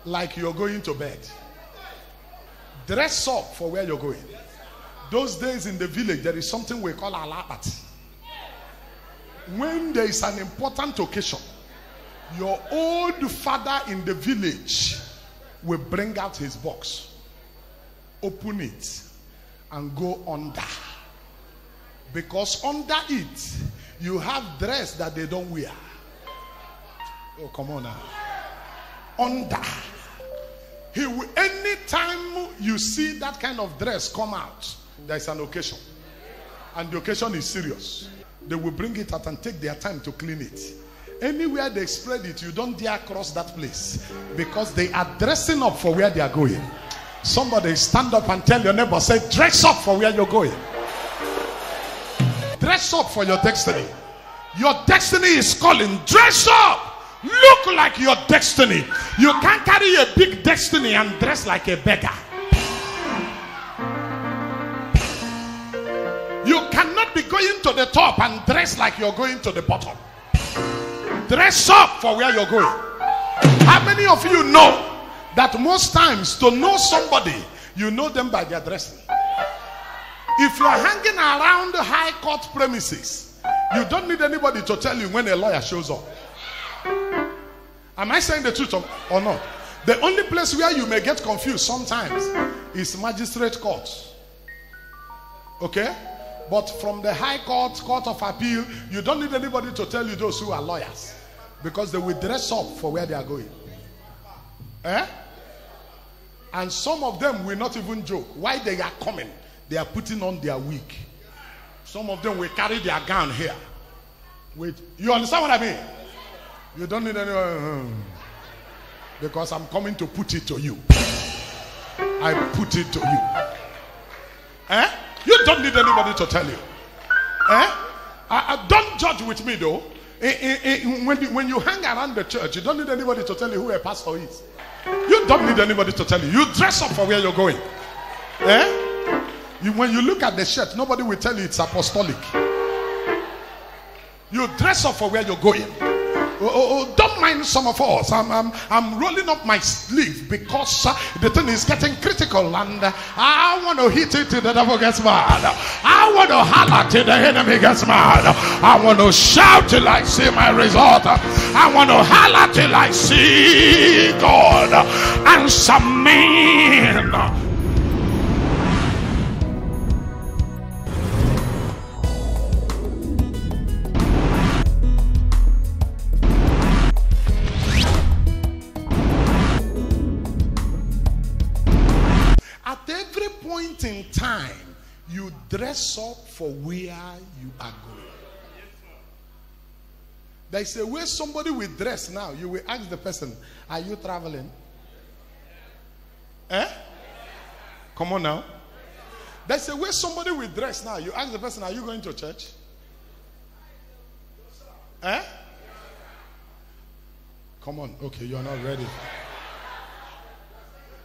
like you're going to bed. Dress up for where you're going. Those days in the village, there is something we call alabat. When there is an important occasion, your old father in the village will bring out his box, open it, and go under. Because under it, you have dress that they don't wear. Oh, come on now. Under. He will, anytime you see that kind of dress come out, there is an occasion. And the occasion is serious. They will bring it out and take their time to clean it. Anywhere they spread it, you don't dare cross that place, because they are dressing up for where they are going. Somebody stand up and tell your neighbor, say, dress up for where you're going. Dress up for your destiny. Your destiny is calling. Dress up. Look like your destiny. You can't carry a big destiny and dress like a beggar. You cannot be going to the top and dress like you're going to the bottom. Dress up for where you're going. How many of you know that most times to know somebody, you know them by their dressing? If you're hanging around the high court premises, you don't need anybody to tell you when a lawyer shows up. Am I saying the truth or not? The only place where you may get confused sometimes is magistrate court. Okay? But from the high court, court of appeal, you don't need anybody to tell you those who are lawyers, because they will dress up for where they are going. And some of them will not even joke. Why they are coming, they are putting on their wig. Some of them will carry their gown here. Wait, you understand what I mean? You don't need anyone, because I'm coming to put it to you. I put it to you. You don't need anybody to tell you. Don't judge with me though. When you hang around the church, you don't need anybody to tell you who a pastor is. You don't need anybody to tell you. You dress up for where you're going. When you look at the shirt, nobody will tell you it's apostolic. You dress up for where you're going. Don't mind some of us. I'm rolling up my sleeve because the thing is getting critical, and I want to hit it till the devil gets mad. I want to holler till the enemy gets mad. I want to shout till I see my result. I want to holler till I see God answer me. In time, you dress up for where you are going. There's a way somebody will dress now. You will ask the person, are you traveling? Come on now. There's a way somebody will dress now. You ask the person, are you going to church? Come on. Okay, you're not ready.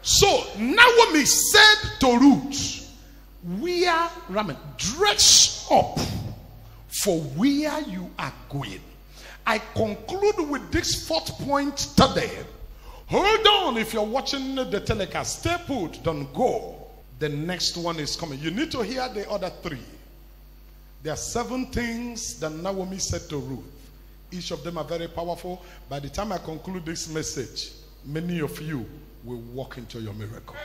So Naomi said to Ruth, wear raiment, dress up for where you are going. I conclude with this fourth point today. Hold on, if you're watching the telecast, stay put, don't go. The next one is coming. You need to hear the other three. There are 7 things that Naomi said to Ruth. Each of them are very powerful. By the time I conclude this message, many of you will walk into your miracle.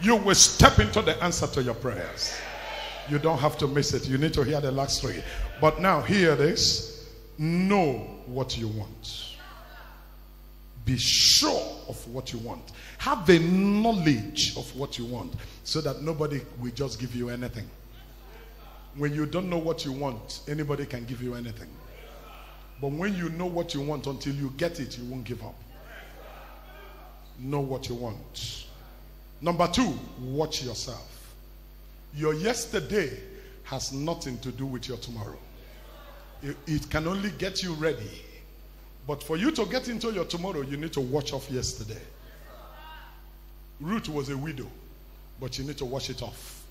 You will step into the answer to your prayers. You don't have to miss it. You need to hear the last 3. But now hear this. Know what you want. Be sure of what you want. Have a knowledge of what you want, so that nobody will just give you anything. When you don't know what you want, anybody can give you anything. But when you know what you want, until you get it, you won't give up. Know what you want. Number 2, watch yourself. Your yesterday has nothing to do with your tomorrow. It can only get you ready. But for you to get into your tomorrow, you need to watch off yesterday. Ruth was a widow, but you need to wash it off.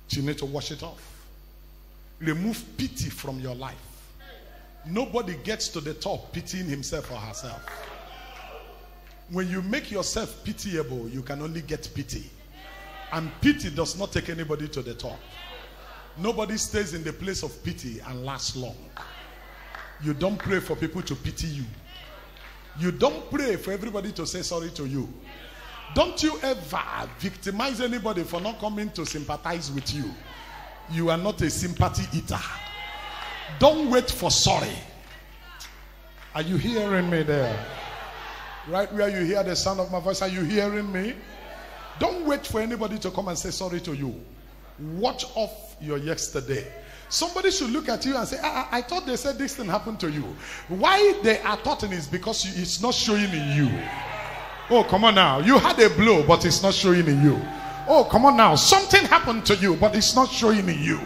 You need to wash it off. Remove pity from your life. Nobody gets to the top pitying himself or herself. When you make yourself pitiable, you can only get pity. And pity does not take anybody to the top. Nobody stays in the place of pity and lasts long. You don't pray for people to pity you. You don't pray for everybody to say sorry to you. Don't you ever victimize anybody for not coming to sympathize with you. You are not a sympathy eater. Don't wait for sorry. Are you hearing me there? Right where you hear the sound of my voice, are you hearing me? Don't wait for anybody to come and say sorry to you. Watch off your yesterday. Somebody should look at you and say, I thought they said this thing happened to you. Why they are thoughting is because it's not showing in you. Oh, come on now. You had a blow, but it's not showing in you. Oh, come on now. Something happened to you, but it's not showing in you.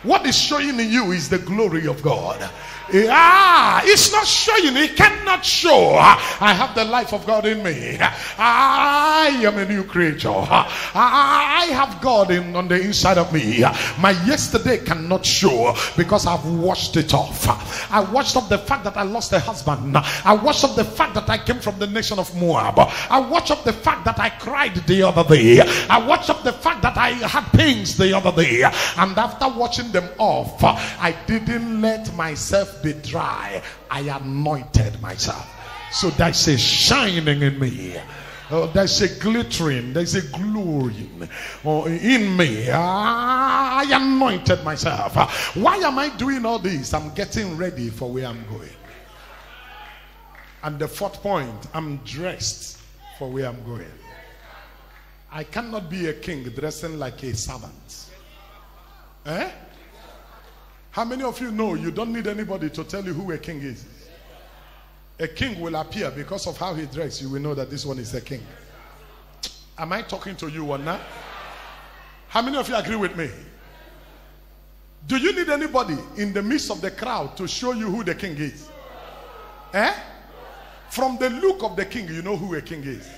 What is showing in you is the glory of God. It's not showing. It cannot show. I have the life of God in me. I am a new creature. I have God on the inside of me. My yesterday cannot show because I've washed it off. I washed off the fact that I lost a husband. I washed off the fact that I came from the nation of Moab. I washed off the fact that I cried the other day. I washed off the fact that I had pains the other day. And after watching them off, I didn't let myself be dry. I anointed myself. So there's a shining in me. There's a glittering. There's a glory in me. I anointed myself. Why am I doing all this? I'm getting ready for where I'm going. And the 4th point, I'm dressed for where I'm going. I cannot be a king dressing like a servant. Eh? How many of you know you don't need anybody to tell you who a king is? A king will appear because of how he dresses. You will know that this one is a king. Am I talking to you or not? How many of you agree with me? Do you need anybody in the midst of the crowd to show you who the king is? Eh? From the look of the king, you know who a king is.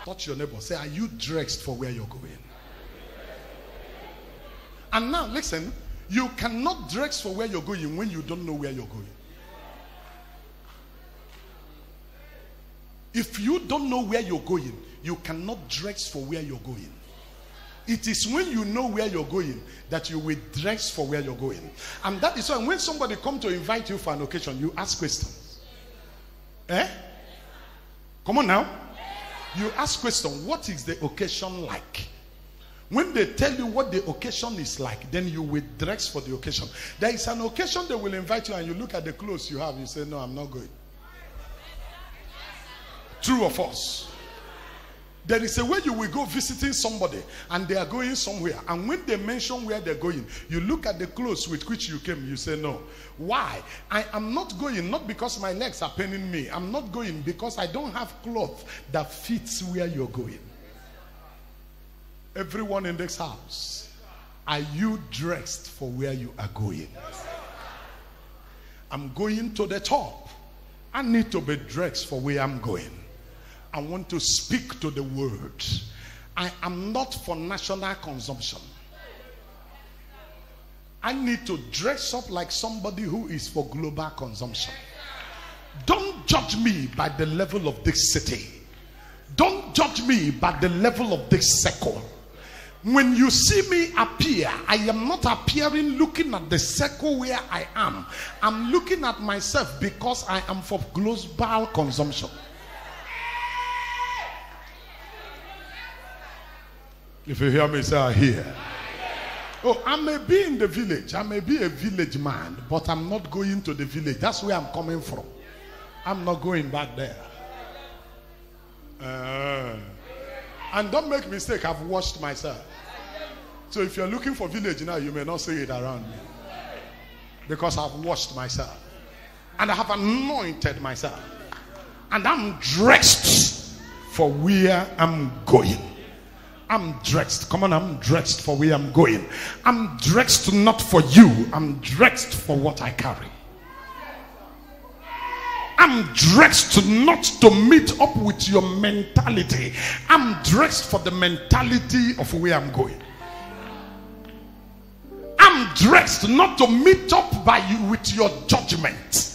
Touch your neighbor. Say, are you dressed for where you're going? And now, listen. You cannot dress for where you're going when you don't know where you're going. If you don't know where you're going, you cannot dress for where you're going. It is when you know where you're going that you will dress for where you're going. And that is why when somebody comes to invite you for an occasion, you ask questions. Eh? Come on now. You ask questions. What is the occasion like? When they tell you what the occasion is like, then you will dress for the occasion. There is an occasion they will invite you and you look at the clothes you have. You say, no, I'm not going. True or false? There is a way you will go visiting somebody and they are going somewhere. And when they mention where they're going, you look at the clothes with which you came. You say, no. Why? I am not going, not because my legs are paining me. I'm not going because I don't have cloth that fits where you're going. Everyone in this house, are you dressed for where you are going? I'm going to the top. I need to be dressed for where I'm going. I want to speak to the word. I am not for national consumption. I need to dress up like somebody who is for global consumption. Don't judge me by the level of this city. Don't judge me by the level of this circle. When you see me appear, I am not appearing looking at the circle where I am. I'm looking at myself because I am for global consumption. If you hear me, say I hear. Oh, I may be in the village. I may be a village man, but I'm not going to the village. That's where I'm coming from. I'm not going back there. And don't make mistake, I've washed myself. So if you're looking for village now, you may not see it around me. Because I've washed myself. And I have anointed myself. And I'm dressed for where I'm going. I'm dressed. Come on, I'm dressed for where I'm going. I'm dressed not for you. I'm dressed for what I carry. I'm dressed not to meet up with your mentality. I'm dressed for the mentality of where I'm going. I'm dressed not to meet up by you with your judgment.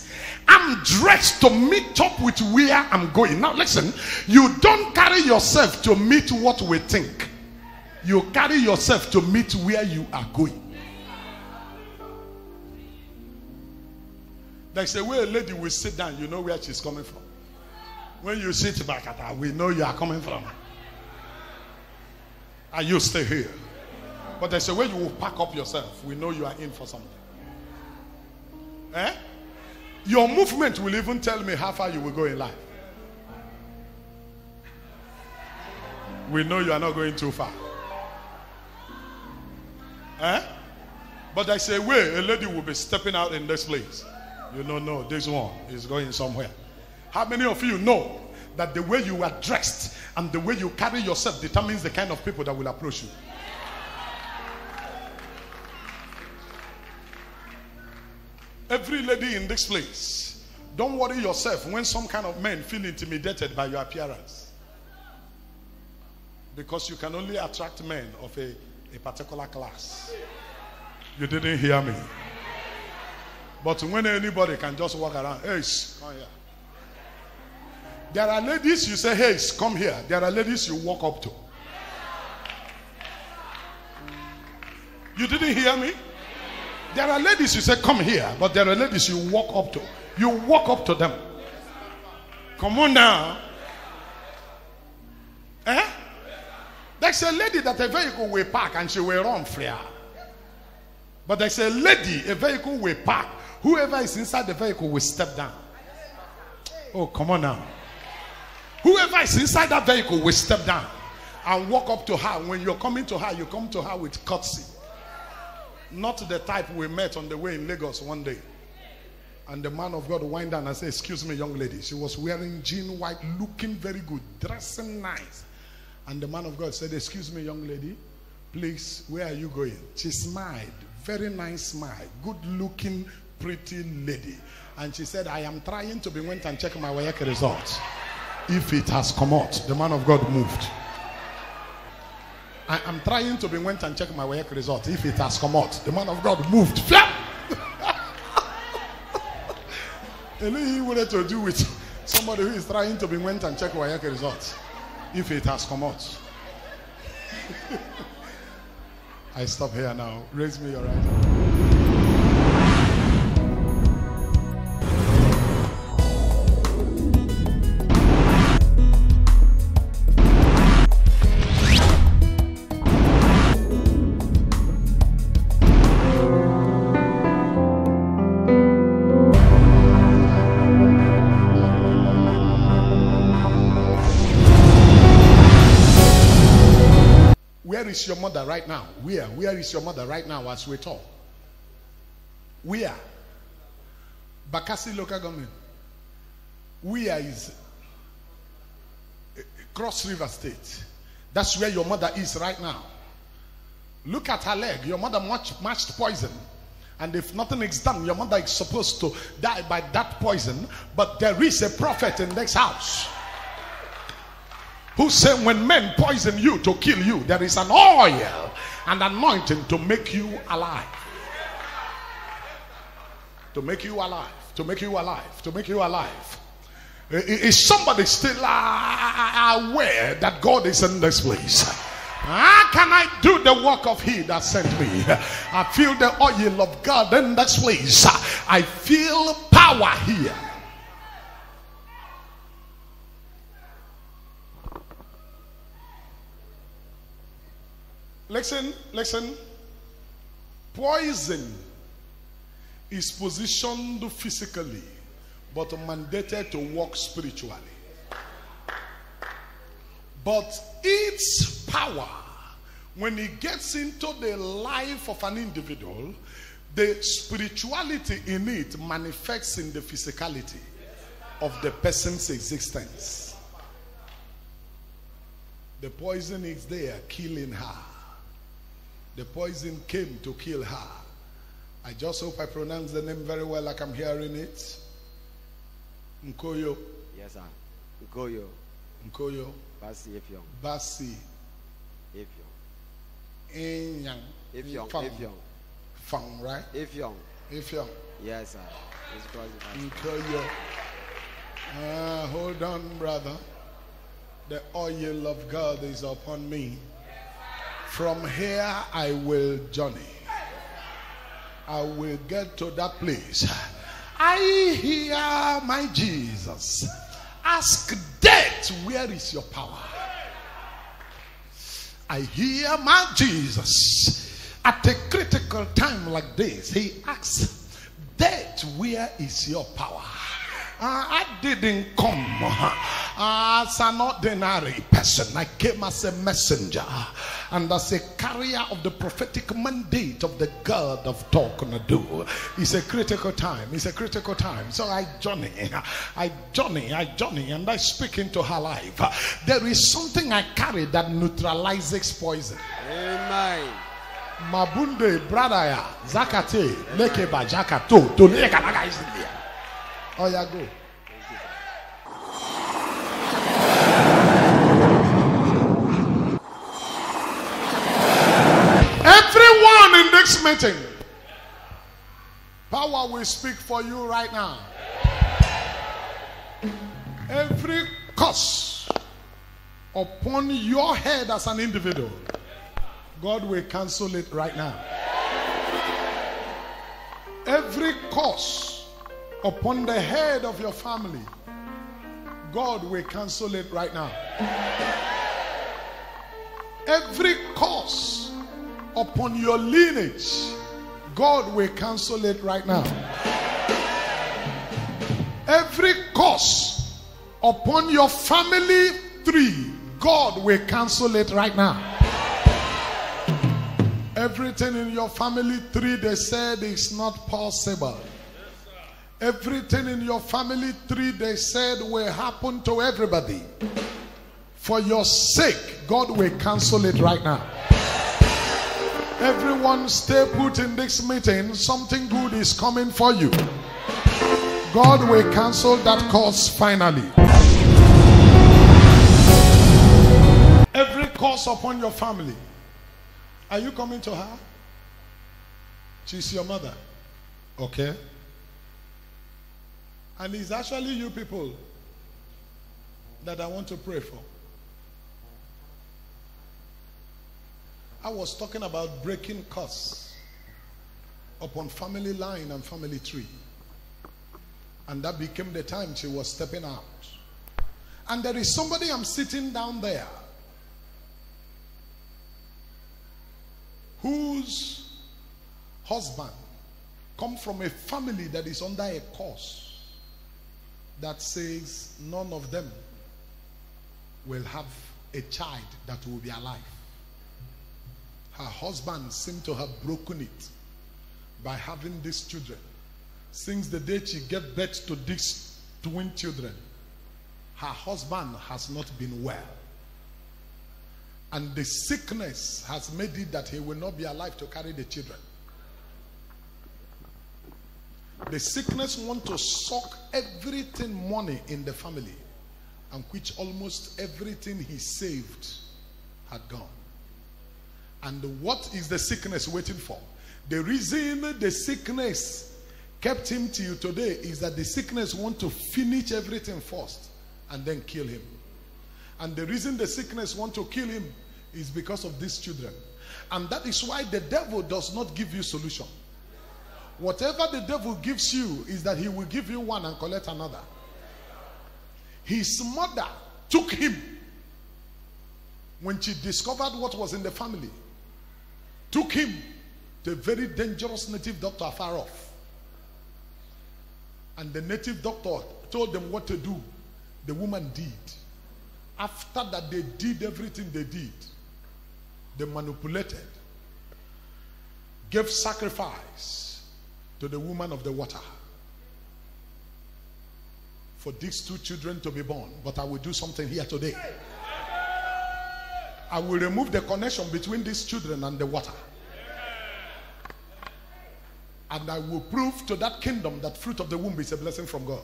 I'm dressed to meet up with where I'm going. Now listen, you don't carry yourself to meet what we think. You carry yourself to meet where you are going. There's a way a lady will sit down, you know where she's coming from. When you sit back at her, we know you are coming from. And you stay here. But there's a way you will pack up yourself. We know you are in for something. Your movement will even tell me how far you will go in life. We know you are not going too far. But there's a way a lady will be stepping out in this place. You know, no, this one is going somewhere. How many of you know that the way you are dressed and the way you carry yourself determines the kind of people that will approach you? Every lady in this place, don't worry yourself when some kind of men feel intimidated by your appearance. Because you can only attract men of a particular class. You didn't hear me. But when anybody can just walk around, hey, come here. There are ladies you say, hey, come here. There are ladies you walk up to. You didn't hear me? There are ladies you say, come here. But there are ladies you walk up to. You walk up to them. Come on now. There's a lady that a vehicle will park and she will run free. But there's a lady, a vehicle will park. Whoever is inside the vehicle will step down. Oh, come on now. Whoever is inside that vehicle will step down and walk up to her. When you're coming to her, you come to her with courtesy. Not the type we met on the way in Lagos one day. And the man of God wind down and said, excuse me, young lady. She was wearing jean white, looking very good, dressing nice. And the man of God said, excuse me, young lady, please, where are you going? She smiled, very nice smile, good looking, pretty lady. And she said, I am trying to be went and check my work results. If it has come out, the man of God moved. I am trying to be went and check my work result. If it has come out, the man of God moved. Flap! He wanted to do with somebody who is trying to be went and check work results. If it has come out. I stop here now. Raise me your right hand. Where is your mother right now? Where is your mother right now as we talk? Where? Bakassi local government. Where is Cross River State? That's where your mother is right now. Look at her leg. Your mother matched poison. And if nothing is done, your mother is supposed to die by that poison. But there is a prophet in this house. who said when men poison you to kill you, there is an oil and anointing to make you alive. To make you alive. To make you alive. To make you alive. Is somebody still aware that God is in this place? How can I do the work of He that sent me? I feel the oil of God in this place. I feel power here. Listen, listen. Poison is positioned physically, but mandated to work spiritually. But its power, when it gets into the life of an individual, the spirituality in it manifests in the physicality of the person's existence. The poison is there killing her. The poison came to kill her. I just hope I pronounce the name very well like I'm hearing it. Nkoyo. Yes, sir. Nkoyo. Nkoyo. Basi Efyong. Basi. Efyong. Enyang. Efyong. Fang. Efyong. Fang, right? Efyong. Efyong. Yes, sir. Nkoyo. Hold on, brother. The oil of God is upon me. From here I will journey. I will get to that place. I hear my Jesus. Ask death, where is your power? I hear my Jesus. At a critical time like this, he asks, death, where is your power? I didn't come as an ordinary person. I came as a messenger and as a carrier of the prophetic mandate of the God of Talknado. It's a critical time. It's a critical time. So I journey, and I speak into her life. There is something I carry that neutralizes poison. Amen. Mabunde bradaya zakate lekeba jakato to lekanaga isliya. Oh, yeah, go. Everyone in this meeting, power will speak for you right now. Every curse upon your head as an individual, God will cancel it right now. Every curse upon the head of your family, God will cancel it right now. Every curse upon your lineage, God will cancel it right now. Every curse upon your family tree, God will cancel it right now. Everything in your family tree, they said is not possible. Everything in your family tree, they said, will happen to everybody. For your sake, God will cancel it right now. Everyone stay put in this meeting. Something good is coming for you. God will cancel that curse finally. Every curse upon your family. Are you coming to her? She's your mother. Okay. And it's actually you people that I want to pray for. I was talking about breaking curse upon family line and family tree. And that became the time she was stepping out. And there is somebody I'm sitting down there whose husband come from a family that is under a curse that says none of them will have a child that will be alive. Her husband seemed to have broken it by having these children. Since the day she gave birth to these twin children, her husband has not been well. And the sickness has made it that he will not be alive to carry the children. The sickness wants to suck everything money in the family and which almost everything he saved had gone. And what is the sickness waiting for? The reason the sickness kept him till today is that the sickness want to finish everything first and then kill him. And the reason the sickness want to kill him is because of these children. And that is why the devil does not give you solution. Whatever the devil gives you is that he will give you one and collect another. His mother took him when she discovered what was in the family. Took him to a very dangerous native doctor far off. And the native doctor told them what to do. The woman did. After that they did everything they did. They manipulated. Gave sacrifice to the woman of the water. For these two children to be born. But I will do something here today. I will remove the connection between these children and the water. And I will prove to that kingdom that fruit of the womb is a blessing from God.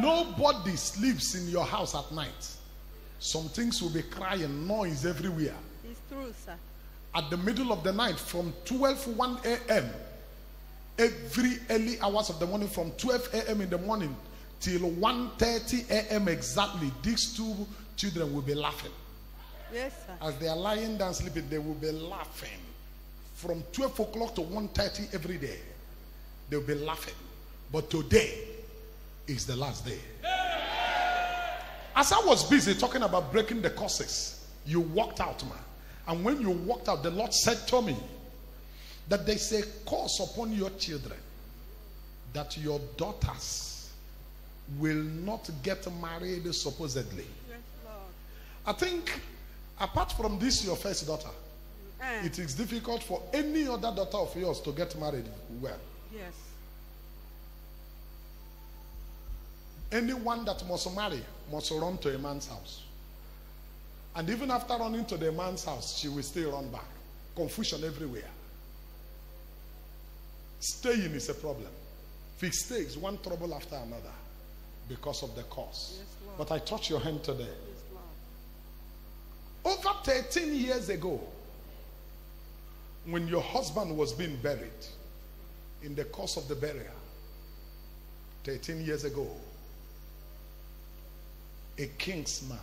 Nobody sleeps in your house at night. Some things will be crying, noise everywhere. It's true, sir. At the middle of the night from 1 a.m. every early hours of the morning, from 12 a.m. in the morning till 1:30 a.m. exactly, these two children will be laughing. Yes, sir. As they are lying down sleeping, they will be laughing. From 12 o'clock to 1:30 every day, they will be laughing. But today is the last day. As I was busy talking about breaking the curses, you walked out, man. And when you walked out, the Lord said to me that there is a curse upon your children, that your daughters will not get married supposedly. Yes, Lord. I think apart from this, your first daughter, it is difficult for any other daughter of yours to get married well. Yes. Anyone that must marry must run to a man's house. And even after running to the man's house, she will still run back. Confusion everywhere. Staying is a problem. If it stays, one trouble after another because of the cause. Yes, Lord. But I touch your hand today. Yes, Lord. Over 13 years ago, when your husband was being buried, in the course of the burial, 13 years ago, a king's man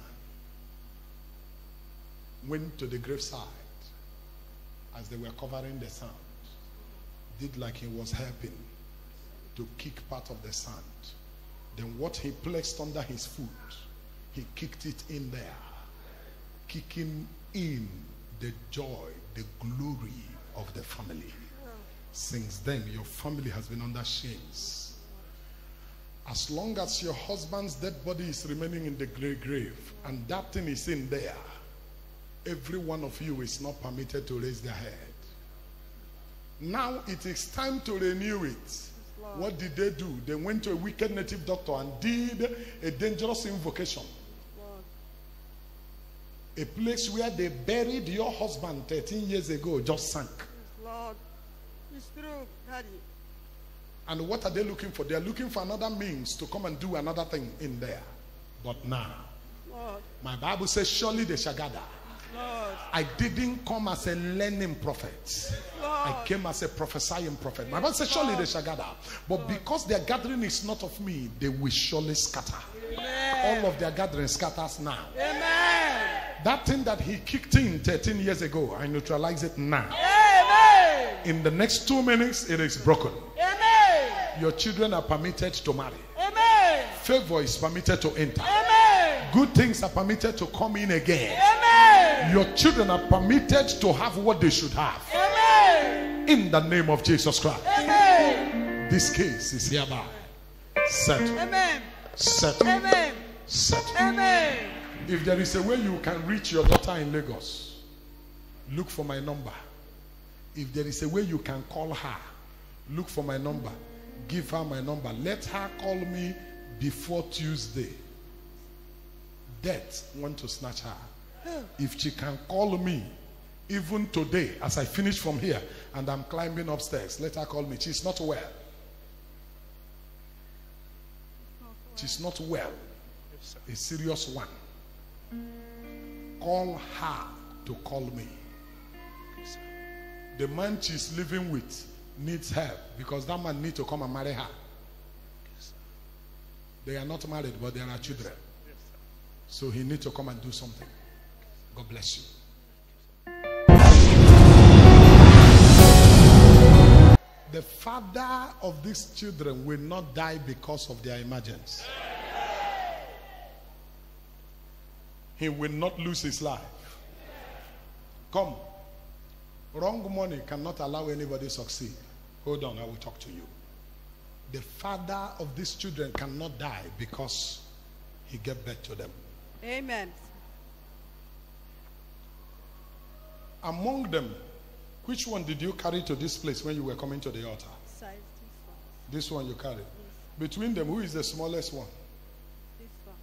went to the graveside as they were covering the sand, did like he was helping to kick part of the sand. Then what he placed under his foot, he kicked it in there, kicking in the joy, the glory of the family. Since then, your family has been under chains. As long as your husband's dead body is remaining in the grave and that thing is in there, every one of you is not permitted to raise their head. Now it is time to renew it. What did they do? They went to a wicked native doctor and did a dangerous invocation. A place where they buried your husband 13 years ago just sank. Lord, it's true, Daddy. And what are they looking for? They are looking for another means to come and do another thing in there. But now, Lord, my Bible says, surely they shall gather. Lord, I didn't come as a learning prophet. Lord. I came as a prophesying prophet. My Bible says, surely they shall gather. But because their gathering is not of me, they will surely scatter. Amen. All of their gathering scatters now. Amen. That thing that he kicked in 13 years ago, I neutralize it now. Amen. In the next 2 minutes, it is broken. Amen. Your children are permitted to marry. Amen. Favor is permitted to enter. Amen. Good things are permitted to come in again. Amen. Your children are permitted to have what they should have. Amen. In the name of Jesus Christ. Amen. This case is hereby settled. Amen. Settled. Amen. Settled. Amen. If there is a way you can reach your daughter in Lagos, look for my number. If there is a way you can call her, look for my number. Give her my number. Let her call me before Tuesday. Death want to snatch her. If she can call me even today as I finish from here and I'm climbing upstairs, let her call me. She's not well. She's not well. a serious one. Call her to call me. The man she's living with needs help because that man needs to come and marry her. They are not married, but they are children. So he needs to come and do something. God bless you. The father of these children will not die because of their emergency. He will not lose his life. Come. Wrong money cannot allow anybody to succeed. Hold on, I will talk to you. The father of these children cannot die because he gave birth to them. Amen. Among them, which one did you carry to this place when you were coming to the altar? Size This one you carried. Between them, who is the smallest one? this one.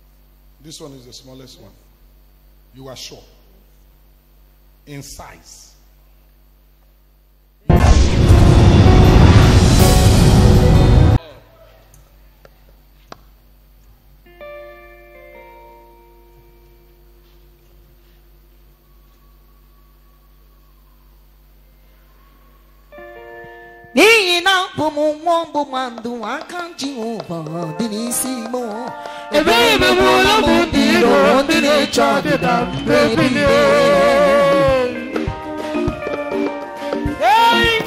This one is the smallest one. You are sure? In size. Nina pomo wombo mandu akanji over dinisimo. E baby mula mundiro dire chade da baby. Hey.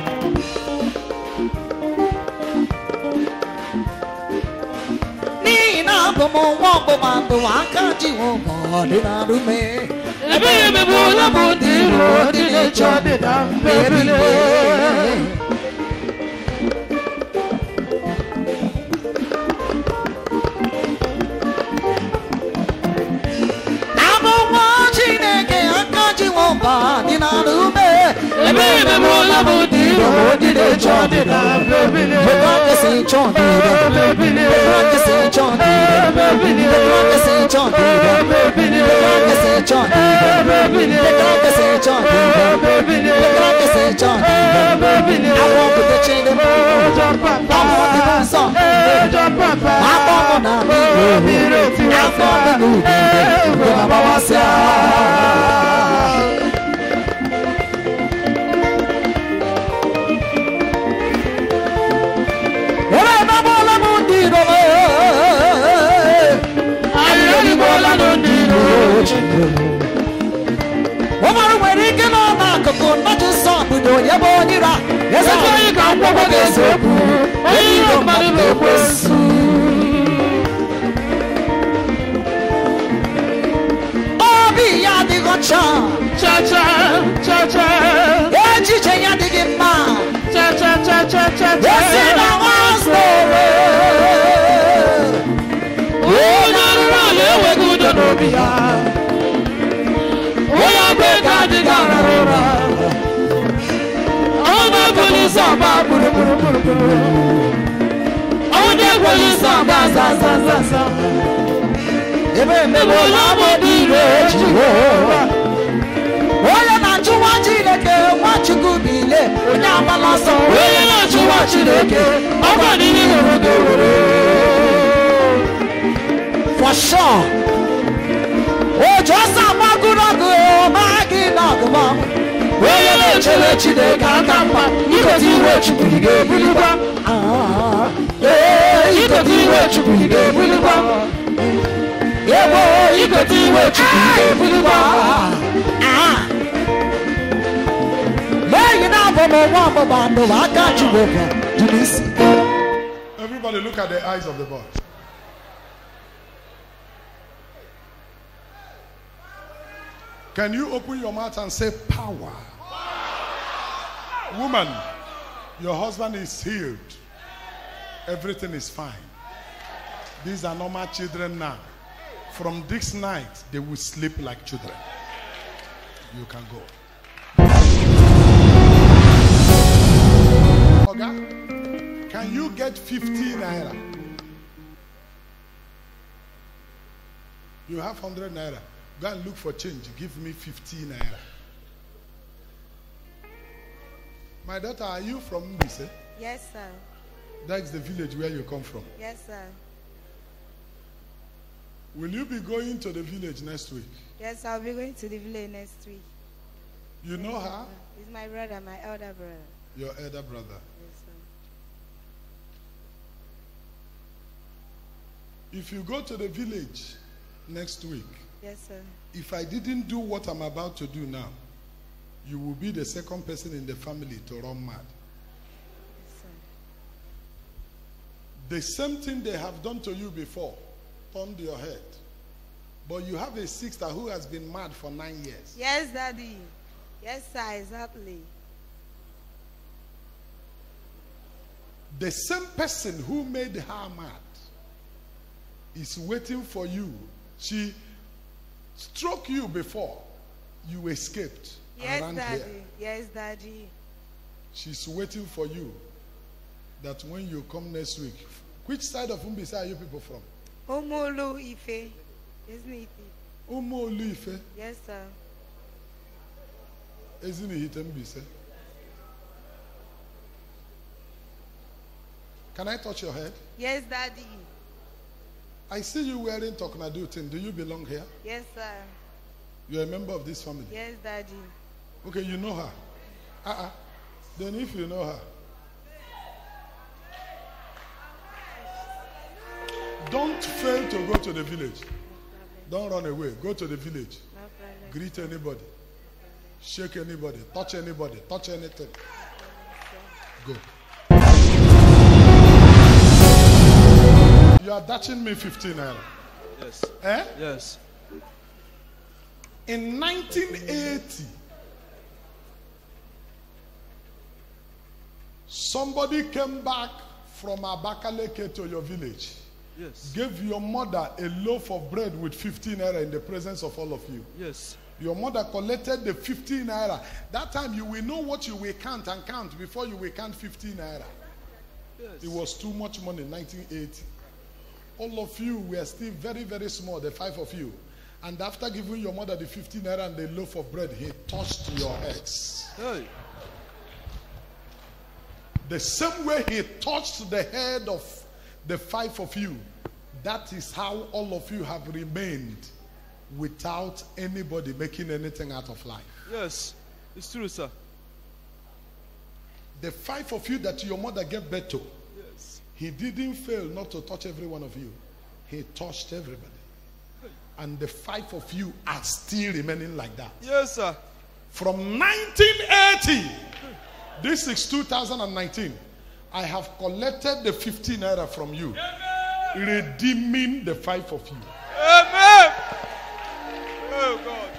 Nina pomo wombo mandu akanji over dinarume. E baby mula mundiro dire chade da baby. For sure. Oh, just a magurago, maginago. Where you chile chile kakamba, you got to watch you get bullyba. Yeah, you got to watch you get bullyba. Yeah, boy, you got to watch you get bullyba. Yeah, you know, Bobo, I got you over. Do this. Everybody look at the eyes of the boy. Can you open your mouth and say power? Woman, your husband is healed. Everything is fine. These are normal children now. From this night, they will sleep like children. You can go. Okay? Can you get 50 naira? You have 100 naira. Go and look for change. Give me 50 naira. My daughter, are you from Mbise? Yes, sir. That's the village where you come from. Yes, sir. Will you be going to the village next week? Yes, I'll be going to the village next week. You know her? He's my brother, my elder brother. Your elder brother. Yes, sir. If you go to the village next week, Yes, sir. if I didn't do what I'm about to do now, you will be the second person in the family to run mad. Yes, sir. The same thing they have done to you before turned your head. But you have a sister who has been mad for 9 years. Yes, Daddy. Yes, sir, exactly. The same person who made her mad is waiting for you. She struck you before you escaped. Yes, and ran Daddy. here. Yes, Daddy. She's waiting for you that when you come next week. Which side of Umbisa are you people from? Omolu Ife. Isn't it? Umuoluife. Yes, sir. Isn't it Mbise? Can I touch your head? Yes, Daddy. I see you wearing Talknado thing. Do you belong here? Yes, sir. You're a member of this family. Yes, Daddy. Okay, you know her. Then if you know her, don't fail to go to the village. Don't run away. Go to the village. No problem. Greet anybody. Shake anybody. Touch anybody. Touch anything. Go. You are dashing me 15 naira. Yes. Eh? Yes. In 1980, somebody came back from Abakaleke to your village. Yes. Gave your mother a loaf of bread with 15 naira in the presence of all of you. Yes. Your mother collected the 15 naira. That time you will know what you will count and count before you will count 15 naira. Yes. It was too much money in 1980. All of you were still very, very small, the 5 of you. And after giving your mother the 15 naira and the loaf of bread, he touched your heads. Hey. The same way he touched the head of the 5 of you, that is how all of you have remained without anybody making anything out of life. Yes. It's true, sir. The 5 of you that your mother gave birth to, Yes. he didn't fail not to touch every one of you. He touched everybody. And the 5 of you are still remaining like that. Yes, sir. From 1980, this is 2019, I have collected the 15 naira from you, redeeming the 5 of you. Amen. Oh, God.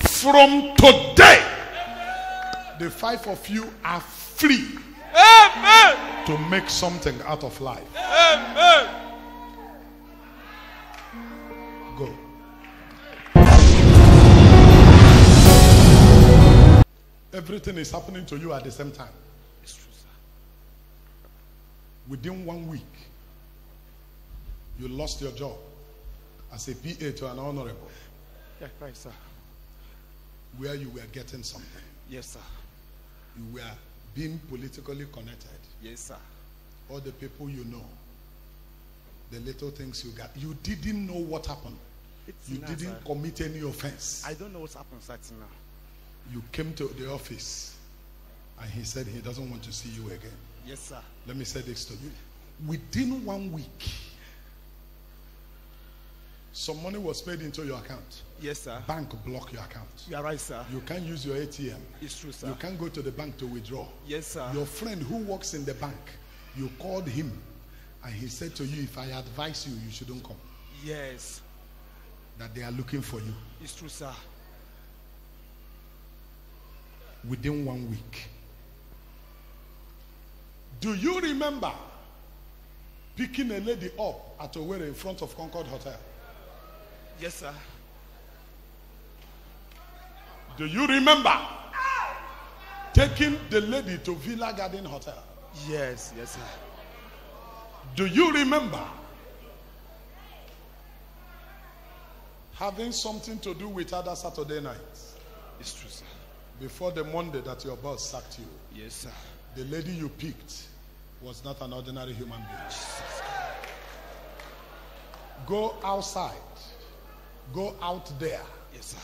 From today, the 5 of you are free Amen. to make something out of life. Amen. Go. Everything is happening to you at the same time. It's true, sir. Within 1 week, you lost your job as a PA to an honorable, Yeah, right, sir. where you were getting something. Yes, sir. You were being politically connected. Yes, sir. All the people you know, the little things you got. You didn't know what happened. It's You now, didn't sir. commit any offense. I don't know what's happened right now. You came to the office and he said he doesn't want to see you again. Yes, sir. Let me say this to you. Within 1 week, some money was paid into your account. Yes, sir. Bank block your account. You are right, sir. You can't use your ATM. It's true, sir. You can't go to the bank to withdraw. Yes, sir. Your friend who works in the bank, you called him and he said to you, if I advise you, you shouldn't come. Yes. That they are looking for you. It's true, sir. Within 1 week. Do you remember picking a lady up at Owerri in front of Concord Hotel? Yes, sir. Do you remember taking the lady to Villa Garden Hotel? Yes, yes, sir. Do you remember having something to do with other Saturday nights It's true, sir. before the Monday that your boss sacked you? Yes, sir. The lady you picked was not an ordinary human being. Go outside. Go out there. Yes, sir.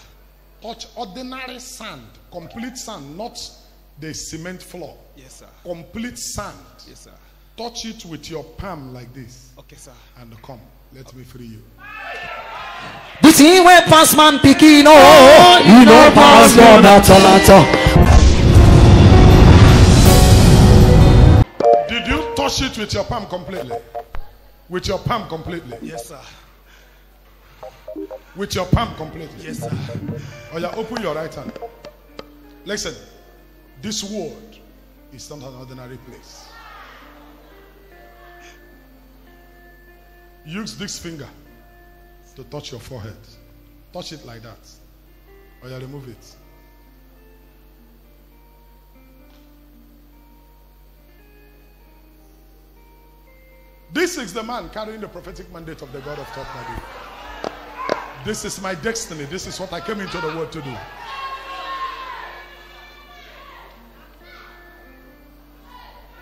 Touch ordinary sand, complete sand, not the cement floor. Yes, sir. Complete sand. Yes, sir. Touch it with your palm like this. Okay, sir. And come. Let me free you. This thing where pass man picking, oh, you know pass God at all. Did you touch it with your palm completely? With your palm completely? Yes, sir. With your palm completely? Yes, sir. Oh yeah, open your right hand. Listen, this word is not an ordinary place. Use this finger to touch your forehead. Touch it like that. Oh yeah, remove it. This is the man carrying the prophetic mandate of the God of Talknado. This is my destiny. This is what I came into the world to do.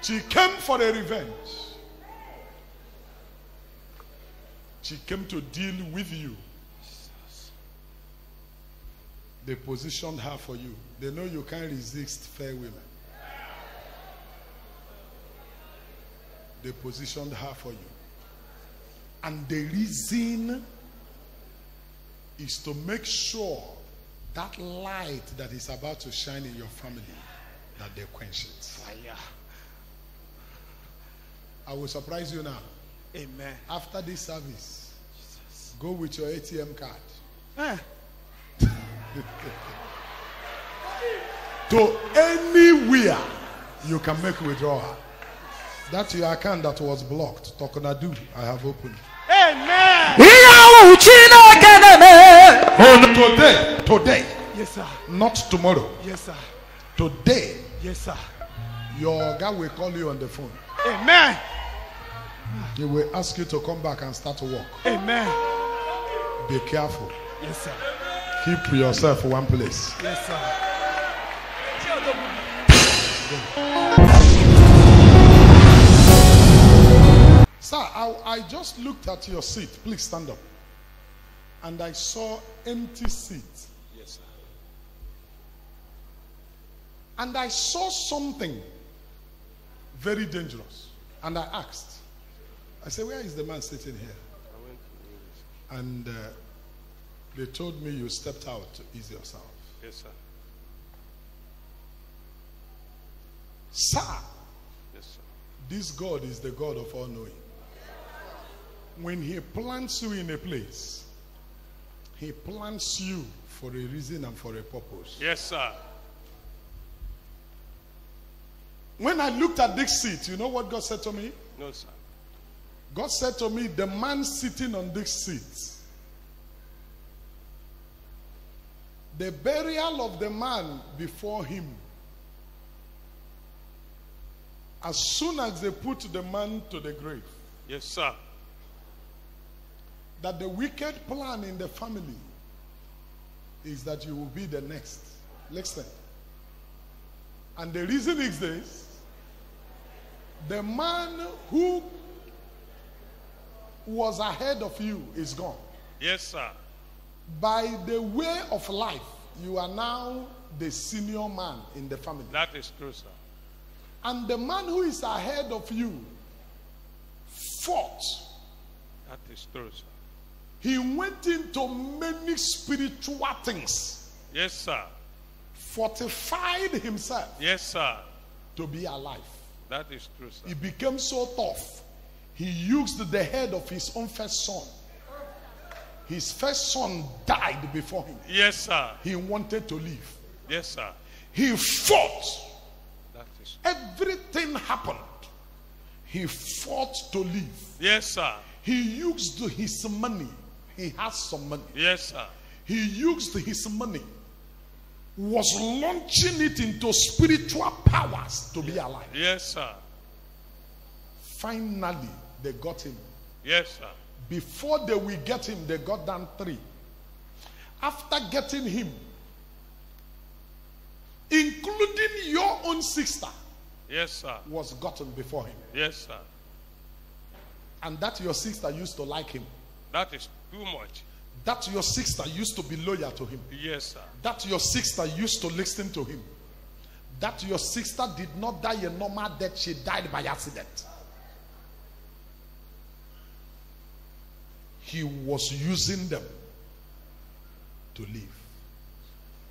She came for a revenge. She came to deal with you. They positioned her for you. They know you can't resist fair women. They positioned her for you. And the reason is to make sure that light that is about to shine in your family, that they quench it. Fire. I will surprise you now. Amen. After this service, go with your ATM card. To anywhere you can make withdrawal. That's your account that was blocked. Talknado, I have opened. Amen. Today. Yes, sir. Not tomorrow. Yes, sir. Today, Yes, sir. your guy will call you on the phone. Amen. He will ask you to come back and start to work. Amen. Be careful. Yes, sir. Keep yourself one place. Yes, sir. Sir, I just looked at your seat. Please stand up. And I saw empty seat. Yes, sir. And I saw something very dangerous. And I asked. I said, where is the man sitting here? I went to And they told me you stepped out to ease yourself. Yes, sir. Sir, Yes, sir. this God is the God of all knowing. When he plants you in a place, he plants you for a reason and for a purpose. Yes, sir. When I looked at this seat, you know what God said to me? No, sir. God said to me, the man sitting on this seat, the burial of the man before him, as soon as they put the man to the grave, Yes, sir. that the wicked plan in the family is that you will be the next. Listen. And the reason is this: the man who was ahead of you is gone. Yes, sir. By the way of life, you are now the senior man in the family. That is true, sir. And the man who is ahead of you fought. That is true, sir. He went into many spiritual things. Yes, sir. Fortified himself Yes, sir. to be alive. That is true, sir. He became so tough. He used the head of his own first son. His first son died before him. Yes, sir. He wanted to live. Yes, sir. He fought. That is Everything happened. He fought to live. Yes, sir. He used his money. He has some money. Yes, sir. He used his money, was launching it into spiritual powers to be alive. Yes, sir. Finally, they got him. Yes, sir. Before they will get him, they got down 3. After getting him, including your own sister, Yes, sir. was gotten before him. Yes, sir. And that your sister used to like him. That is too much. That your sister used to be loyal to him. Yes, sir. That your sister used to listen to him. That your sister did not die a normal death, she died by accident. He was using them to live.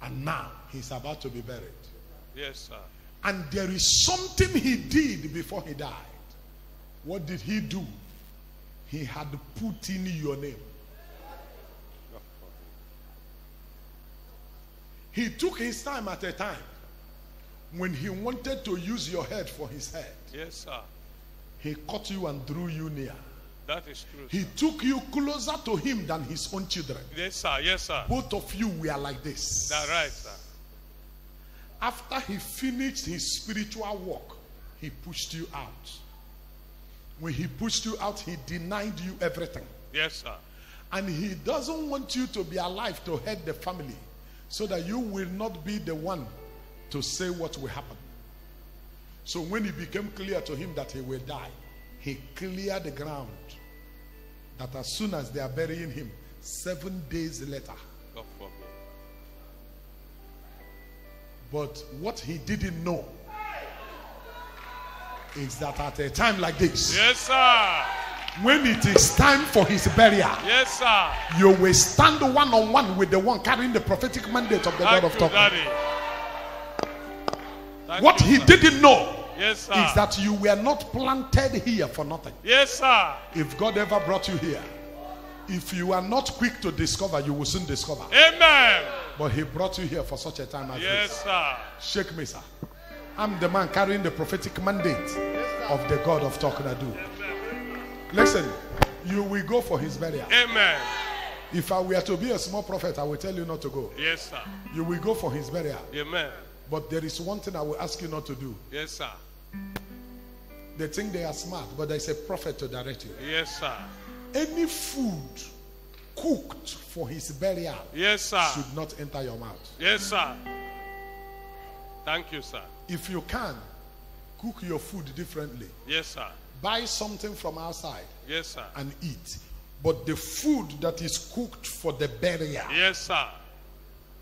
And now he's about to be buried. Yes, sir. And there is something he did before he died. What did he do? He had put in your name. He took his time at a time. When he wanted to use your head for his head, Yes, sir. he caught you and drew you near. That is true. He took you closer to him than his own children. Yes, sir. Yes, sir. Both of you were like this. That's right, sir. After he finished his spiritual work, he pushed you out. When he pushed you out, he denied you everything. Yes, sir. And he doesn't want you to be alive to head the family, so that you will not be the one to say what will happen. So when it became clear to him that he will die, he cleared the ground. That as soon as they are burying him, 7 days later. God forbid. But what he didn't know is that at a time like this, Yes, sir. when it is time for his burial, Yes, sir. you will stand one-on-one with the one carrying the prophetic mandate of the God of Thank you, Talknado. Daddy. Thank What you, he sir. didn't know Yes, sir. is that you were not planted here for nothing. Yes, sir. If God ever brought you here, if you are not quick to discover, you will soon discover. Amen. But he brought you here for such a time as Yes, this. sir. Shake me, sir. I'm the man carrying the prophetic mandate of the God of Talknado. Listen, you will go for his burial. Amen. If I were to be a small prophet, I will tell you not to go. Yes, sir. You will go for his burial. Amen. But there is one thing I will ask you not to do. Yes, sir. They think they are smart, but there is a prophet to direct you. Yes, sir. Any food cooked for his burial Yes, sir. should not enter your mouth. Yes, sir. Thank you, sir. If you can, cook your food differently. Yes, sir. Buy something from outside Yes, sir. and eat. But the food that is cooked for the burial Yes, sir.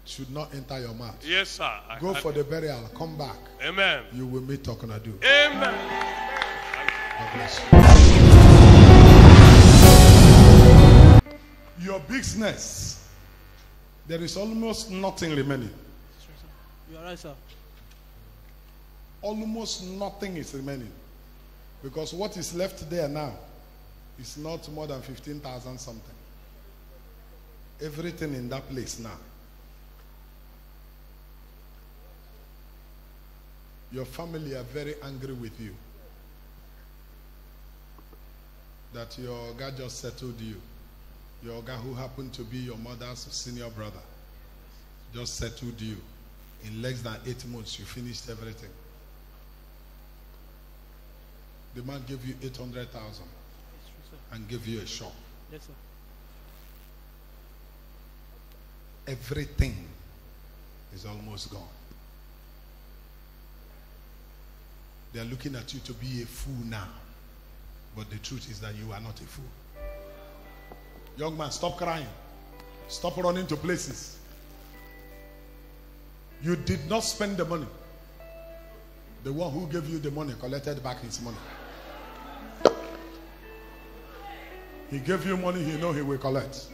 should not enter your mouth. Yes, sir. Go for the burial, come back. Amen. You will meet Talknado. Amen. God bless you. Your business, there is almost nothing remaining. You are right, sir. Almost nothing is remaining. Because what is left there now is not more than 15,000 something. Everything in that place now. Your family are very angry with you. That your guy just settled you. Your guy who happened to be your mother's senior brother just settled you. In less than 8 months, you finished everything. The man gave you 800,000 and gave you a shop. Yes, sir. Everything is almost gone. They are looking at you to be a fool now. But the truth is that you are not a fool. Young man, stop crying. Stop running to places. You did not spend the money. The one who gave you the money collected back his money. He gave you money, he know he will collect.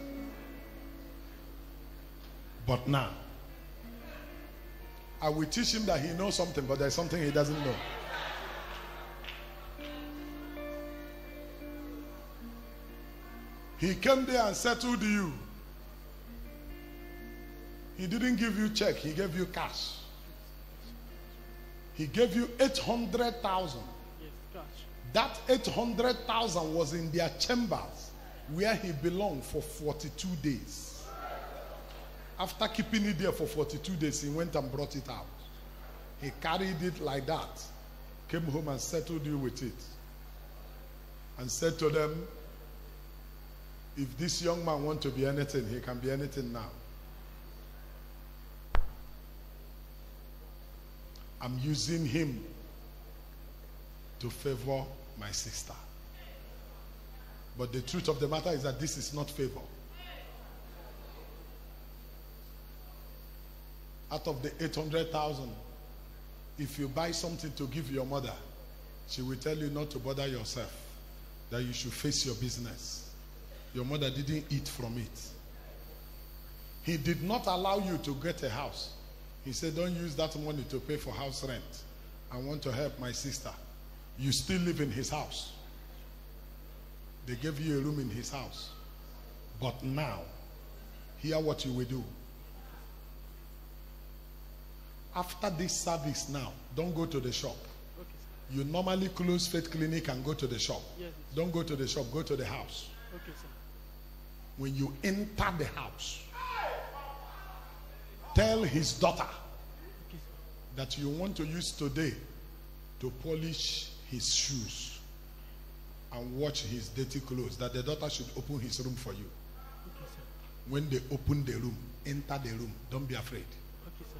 But now, I will teach him that he knows something, but there's something he doesn't know. He came there and settled you. He didn't give you check, he gave you cash. He gave you 800,000. Yes, cash. That 800,000 was in their chambers where he belonged for 42 days. After keeping it there for 42 days, he went and brought it out. He carried it like that, came home and settled you with it. And said to them, if this young man wants to be anything, he can be anything now. I'm using him to favor my sister. But the truth of the matter is that this is not favor. Out of the 800,000, if you buy something to give your mother, she will tell you not to bother yourself, that you should face your business. Your mother didn't eat from it. He did not allow you to get a house. He said, don't use that money to pay for house rent. I want to help my sister. You still live in his house. They gave you a room in his house. But now, hear what you will do. After this service now, don't go to the shop. Okay, sir. You normally close Faith Clinic and go to the shop. Yes, Don't go to the shop, go to the house. Okay, sir. When you enter the house, tell his daughter Okay, sir. that you want to use today to polish his shoes and wash his dirty clothes, that the daughter should open his room for you. Okay, sir. When they open the room, enter the room. Don't be afraid. Okay, sir.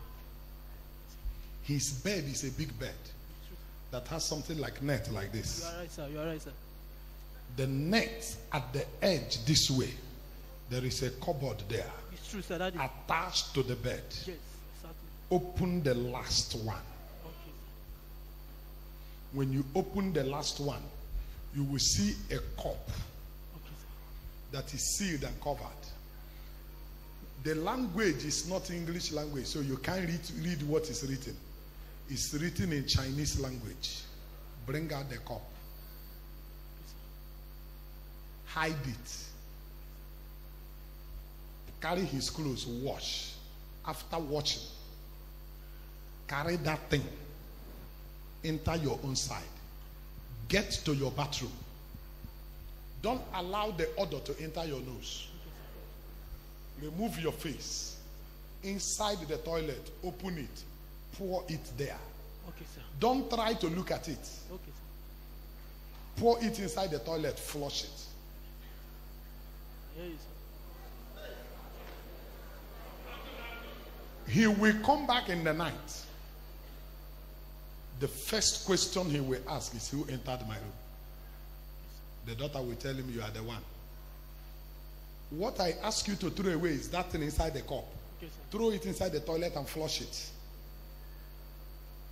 His bed is a big bed that has something like net like You this. are right, sir. You are right, sir. The net at the edge this way, there is a cupboard there It's true, sir. Daddy. attached to the bed. Yes, exactly. Open the last one. Okay, sir. When you open the last one, you will see a cup Okay, sir. that is sealed and covered. The language is not English language, so you can't read what is written. It's written in Chinese language. Bring out the cup. Hide it. Carry his clothes, wash. After washing, carry that thing. Enter your own side. Get to your bathroom. Don't allow the odor to enter your nose. Remove your face. Inside the toilet, open it. Pour it there. Okay, sir. Don't try to look at it. Okay, sir. Pour it inside the toilet. Flush it. I hear you, sir. He will come back in the night. The first question he will ask is, who entered my room? The daughter will tell him, you are the one. What I ask you to throw away is that thing inside the cup. Okay, sir. Throw it inside the toilet and flush it. Yes,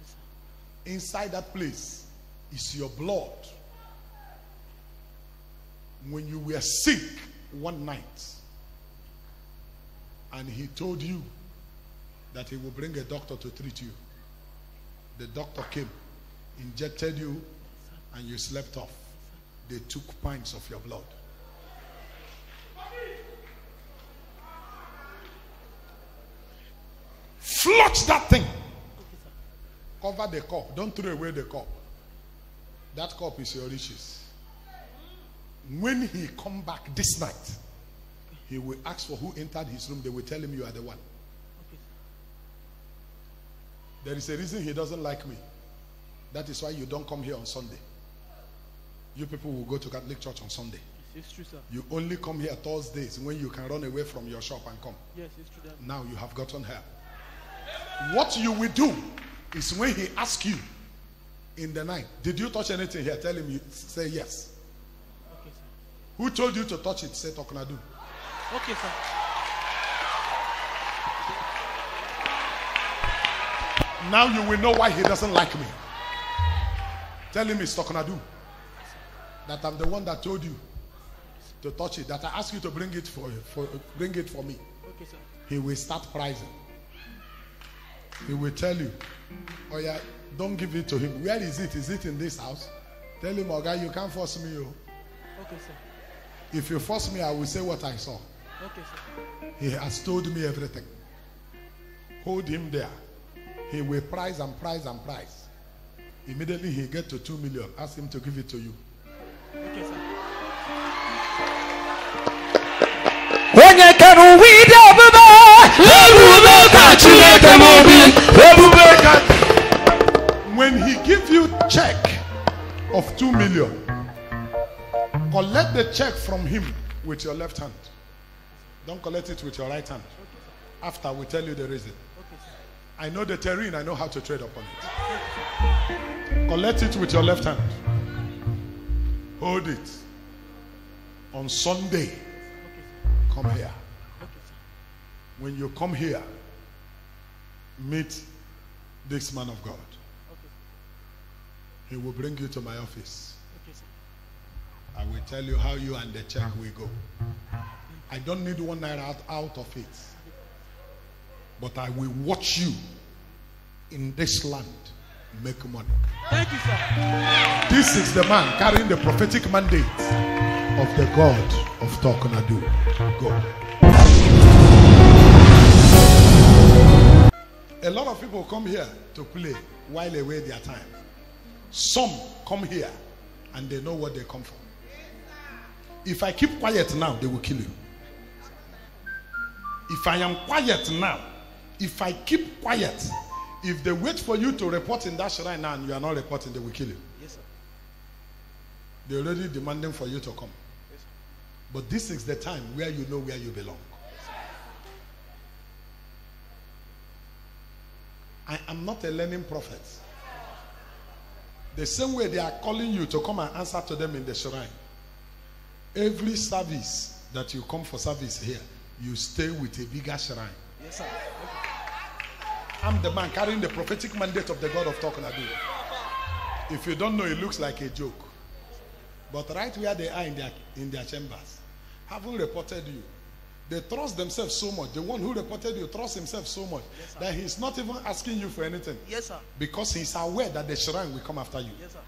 sir. Inside that place is your blood. When you were sick one night, and he told you that he will bring a doctor to treat you. The doctor came, injected you, and you slept off. They took pints of your blood. Flush that thing. Okay, sir. Cover the cup. Don't throw away the cup. That cup is your riches. When he come back this night, he will ask for who entered his room. They will tell him you are the one. Okay, sir. There is a reason he doesn't like me. That is why you don't come here on Sunday. You people will go to Catholic church on Sunday. Yes, it's true, sir. You only come here Thursdays when you can run away from your shop and come. Yes, it's true, Daddy. Now you have gotten help. What you will do is when he asks you in the night, did you touch anything here? Tell him you say yes. Okay, sir. Who told you to touch it? Say Talknado. Okay, sir. Now you will know why he doesn't like me. Tell him it's Talknado. That I'm the one that told you to touch it. That I asked you to bring it for me. Okay, sir. He will start pricing. He will tell you, oh yeah, don't give it to him. Where is it? Is it in this house? Tell him, oh guy, you can't force me. Oh. Okay, sir. If you force me, I will say what I saw. Okay, sir. He has told me everything. Hold him there. He will price and price and price. Immediately he get to 2 million. Ask him to give it to you. Okay, sir. onye kere ụwa ide ebube ebube ka Chineke m obi ebube ka. When he give you check of 2 million, collect the check from him with your left hand. Don't collect it with your right hand. After we tell you the reason. Okay, sir. I know the terrain, I know how to trade upon it. Collect it with your left hand. Hold it. On Sunday, come here. When you come here, meet this man of God. He will bring you to my office. I will tell you how you and the check will go. I don't need 1 naira out of it. But I will watch you in this land make money. Thank you, sir. This is the man carrying the prophetic mandate of the God of Talknado. Go. A lot of people come here to play while away their time. Some come here and they know what they come for. If I keep quiet now, they will kill you. If I am quiet now, if I keep quiet, if they wait for you to report in that shrine now and you are not reporting, they will kill you. Yes, sir. They're already demanding for you to come. Yes, sir. But this is the time where you know where you belong. I am not a learning prophet. The same way they are calling you to come and answer to them in the shrine. Every service that you come for service here, you stay with a bigger shrine. Yes, sir. I'm the man carrying the prophetic mandate of the God of Talknado. If you don't know, it looks like a joke. But right where they are in their chambers, haven't reported you. They trust themselves so much. The one who reported you trusts himself so much, yes, that he's not even asking you for anything. Yes, sir. Because he's aware that the shrine will come after you. Yes, sir.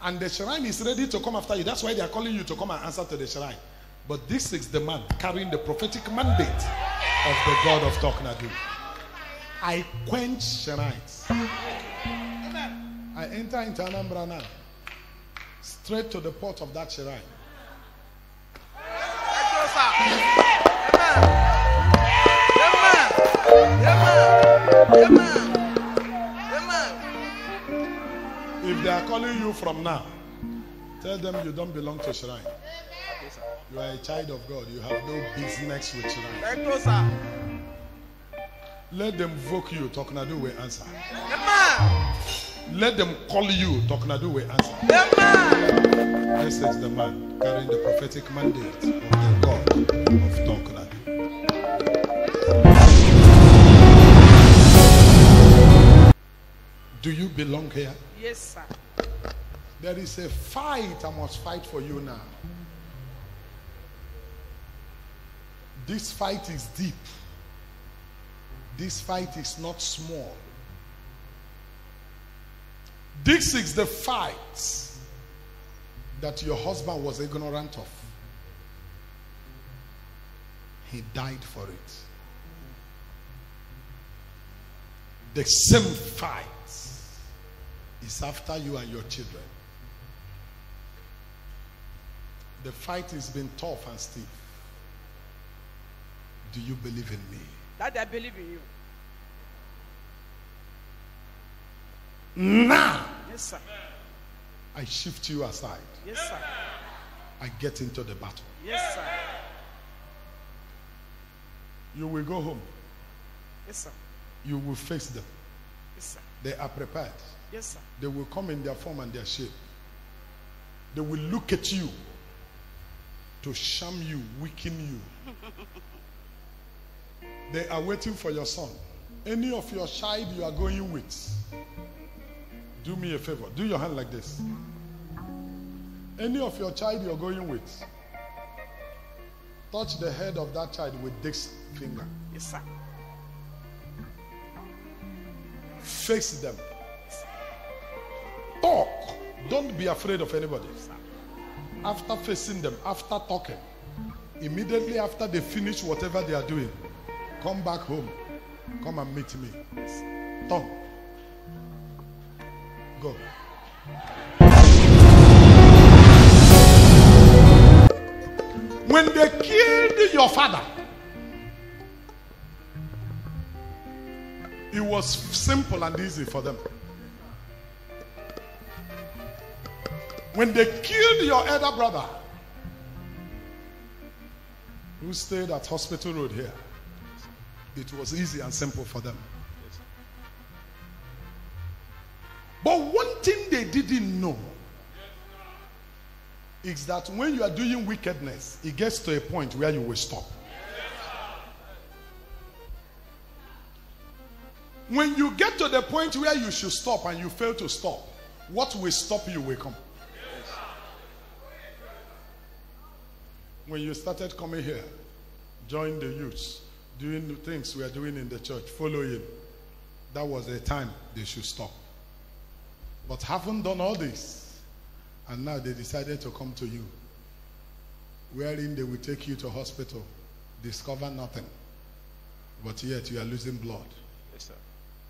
And the shrine is ready to come after you. That's why they are calling you to come and answer to the shrine. But this is the man carrying the prophetic mandate of the God of Talknado. I quench shrines. I enter into Anambra now. Straight to the port of that shrine. If they are calling you from now, tell them you don't belong to shrine. You are a child of God. You have no business with shrine. Let them invoke you, Talknado will answer. Let them call you, Talknado will answer. This is the man carrying the prophetic mandate of the God of Talknado. Do you belong here? Yes, sir. There is a fight I must fight for you now. This fight is deep. This fight is not small. This is the fight that your husband was ignorant of. He died for it. The same fight is after you and your children. The fight has been tough and stiff. Do you believe in me? That I believe in you. Now, Yes, sir. I shift you aside. Yes, sir. I get into the battle. Yes, sir. You will go home. Yes, sir. You will face them. Yes, sir. They are prepared. Yes, sir. They will come in their form and their shape. They will look at you to sham you, weaken you. They are waiting for your son. Any of your child you are going with, do me a favor. Do your hand like this. Any of your child you are going with, touch the head of that child with this finger. Yes, sir. Face them. Talk. Don't be afraid of anybody. After facing them, after talking, immediately after they finish whatever they are doing, come back home. Come and meet me. Talk. Go. When they killed your father, it was simple and easy for them. When they killed your elder brother, who stayed at Hospital Road here, it was easy and simple for them. But one thing they didn't know is that when you are doing wickedness, it gets to a point where you will stop. When you get to the point where you should stop and you fail to stop, what will stop you will come. When you started coming here, join the youths, doing the things we are doing in the church, following, that was the time they should stop. But haven't done all this, and now they decided to come to you, wherein they will take you to hospital, discover nothing, but yet you are losing blood. Yes, sir.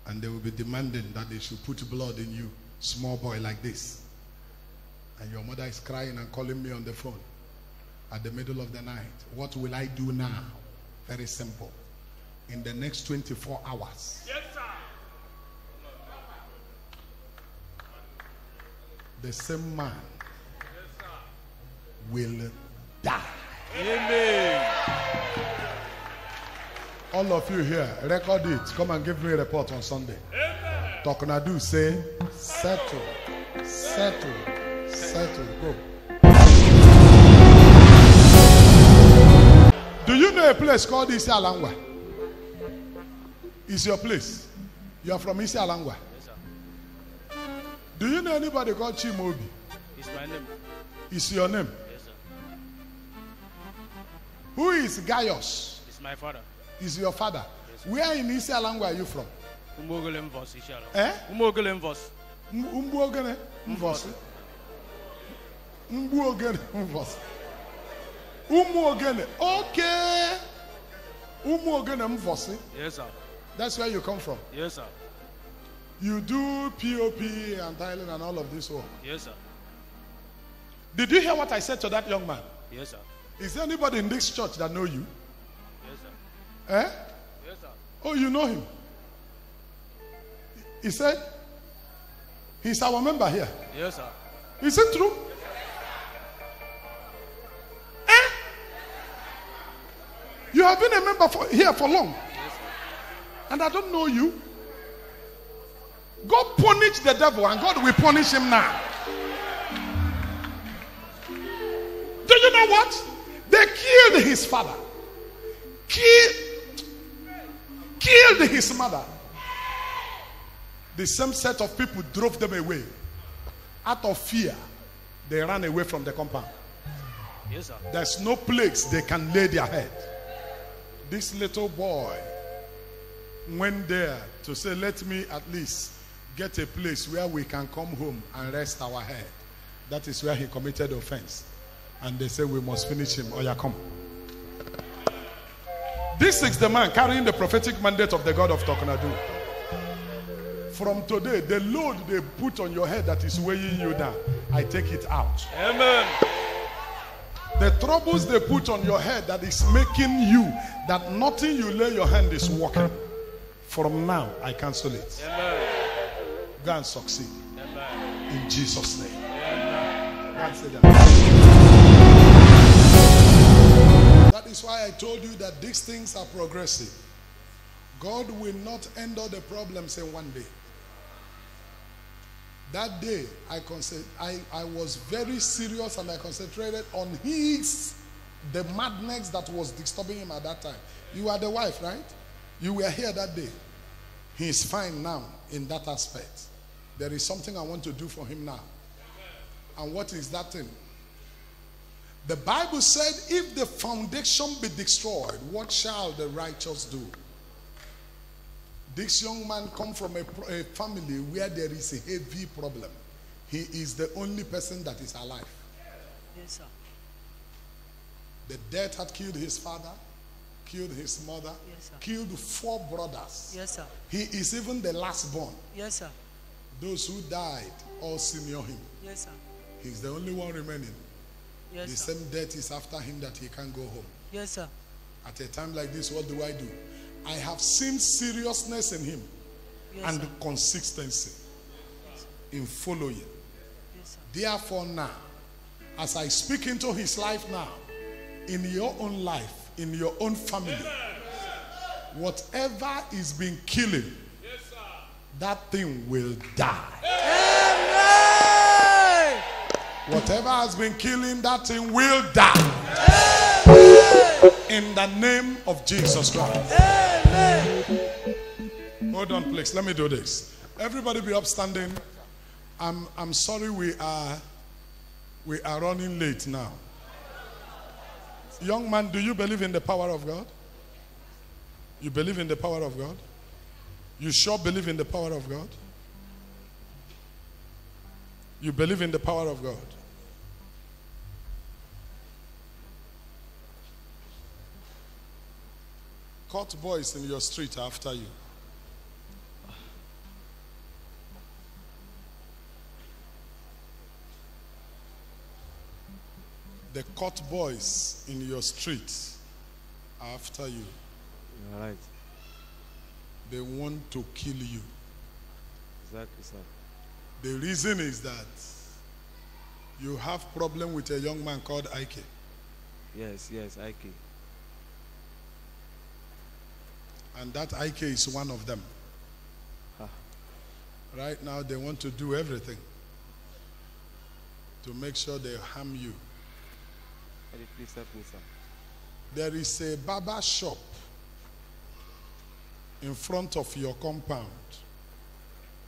And they will be demanding that they should put blood in you, small boy like this. And your mother is crying and calling me on the phone at the middle of the night. What will I do now? Very simple. In the next 24 hours, Yes, sir. the same man will die. Amen. All of you here, record it. Come and give me a report on Sunday. Talknado say, settle, settle, settle, go. Do you know a place called Isi Alangwa? It's your place. You are from Isi Alangwa. Yes, sir. Do you know anybody called Chimobi? It's my name. It's your name. Yes, sir. Who is Gaius? It's my father. Is your father? Yes, sir. Where in Isi Alangwa are you from? Umogele Mvos, inshallah. Eh? Umogele Mvos. Mbuogene Mvosi. Mbuogene Mvosi. Umuogene. Okay. Umuogene Mvosi. Yes, sir. That's where you come from. Yes, sir. You do POP and tiling and all of this work. Yes, sir. Did you hear what I said to that young man? Yes, sir. Is there anybody in this church that know you? Yes, sir. Eh? Yes, sir. Oh, you know him. He said, he's our member here. Yes, sir. Is it true? Eh? You have been a member here for long. Yes, sir. And I don't know you. God punish the devil and God will punish him now. Do you know what? They killed his father. Killed his mother. The same set of people drove them away. Out of fear, they ran away from the compound. Yes, sir. There's no place they can lay their head. This little boy went there to say, let me at least get a place where we can come home and rest our head. That is where he committed offense. And they say, we must finish him. Oh, yeah, come. This is the man carrying the prophetic mandate of the God of Talknado. From today, the load they put on your head that is weighing you down, I take it out. Amen. The troubles they put on your head that is making you, that nothing you lay your hand is working. From now, I cancel it. Amen. Go and succeed. Amen. In Jesus' name. Amen. Go and say that. That is why I told you that these things are progressive. God will not end all the problems in one day. That day, I was very serious and I concentrated on the madness that was disturbing him at that time. You are the wife, right? You were here that day. He is fine now in that aspect. There is something I want to do for him now. And what is that thing? The Bible said, if the foundation be destroyed, what shall the righteous do? This young man comes from a family where there is a heavy problem. He is the only person that is alive. Yes, sir. The death had killed his father, killed his mother, Yes, sir. killed 4 brothers. Yes, sir. He is even the last born. Yes, sir. Those who died all senior him. Yes, sir. He's the only one remaining. Yes, The sir. same death is after him that he can't go home. Yes, sir. At a time like this, what do? I have seen seriousness in him Yes, and sir. consistency in following. Yes, sir. Therefore now, as I speak into his life now, in your own life, in your own family, whatever is being killing, that thing will die. Amen. Whatever has been killing that thing will die. In the name of Jesus Christ. Hold on, please. Let me do this. Everybody be upstanding. I'm sorry we are running late now. Young man, do you believe in the power of God? You believe in the power of God? You sure believe in the power of God? You believe in the power of God? Court boys in your street are after you. The court boys in your street are after you. You're right. They want to kill you. Exactly, sir. The reason is that you have problem with a young man called Ike. Yes, Ike. And that Ike is one of them. Ah. Right now they want to do everything to make sure they harm you. Please help me, sir. There is a barber shop in front of your compound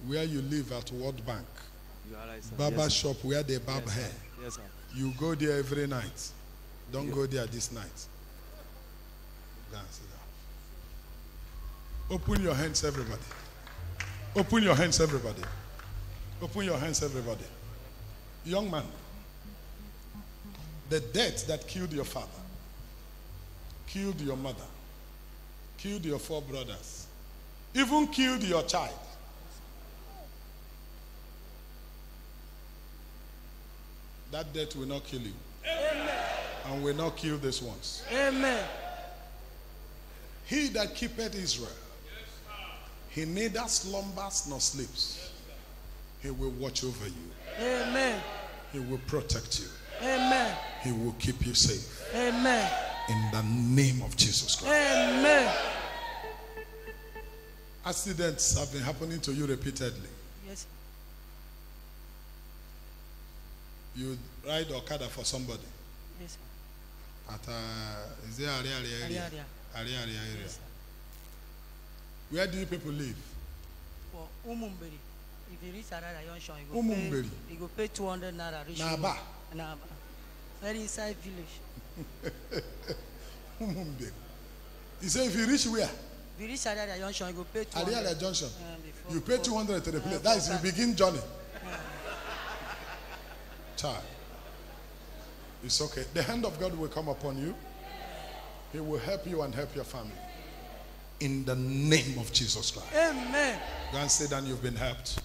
where you live at World Bank. You are right, sir. Barber Yes, shop where they barb yes, hair. sir. Yes, sir. You go there every night. Don't go there this night. Go and sit down. Open your hands, everybody. Open your hands, everybody. Open your hands, everybody. Young man, the death that killed your father, killed your mother, killed your 4 brothers, even killed your child. That death will not kill you. Amen. And will not kill these ones. Amen. He that keepeth Israel, he neither slumbers nor sleeps. He will watch over you. Amen. He will protect you. Amen. He will keep you safe. Amen. In the name of Jesus Christ. Amen. Accidents have been happening to you repeatedly. Yes. You ride Okada for somebody. Yes. At is there area? Area. Area. Yes, Where do you people live? for Umumberi. If you reach Arara Junction, Umumberi. you go pay 200 naira. Reach Naba. Naba. Very inside village. Umumberi. You say if you reach where? If you reach Arara Junction, you go pay 200. Area Junction. Before- You pay 200 to the place. That is the begin journey. Child. It's okay. The hand of God will come upon you. He will help you and help your family. In the name of Jesus Christ. Amen. Go and say that you've been helped.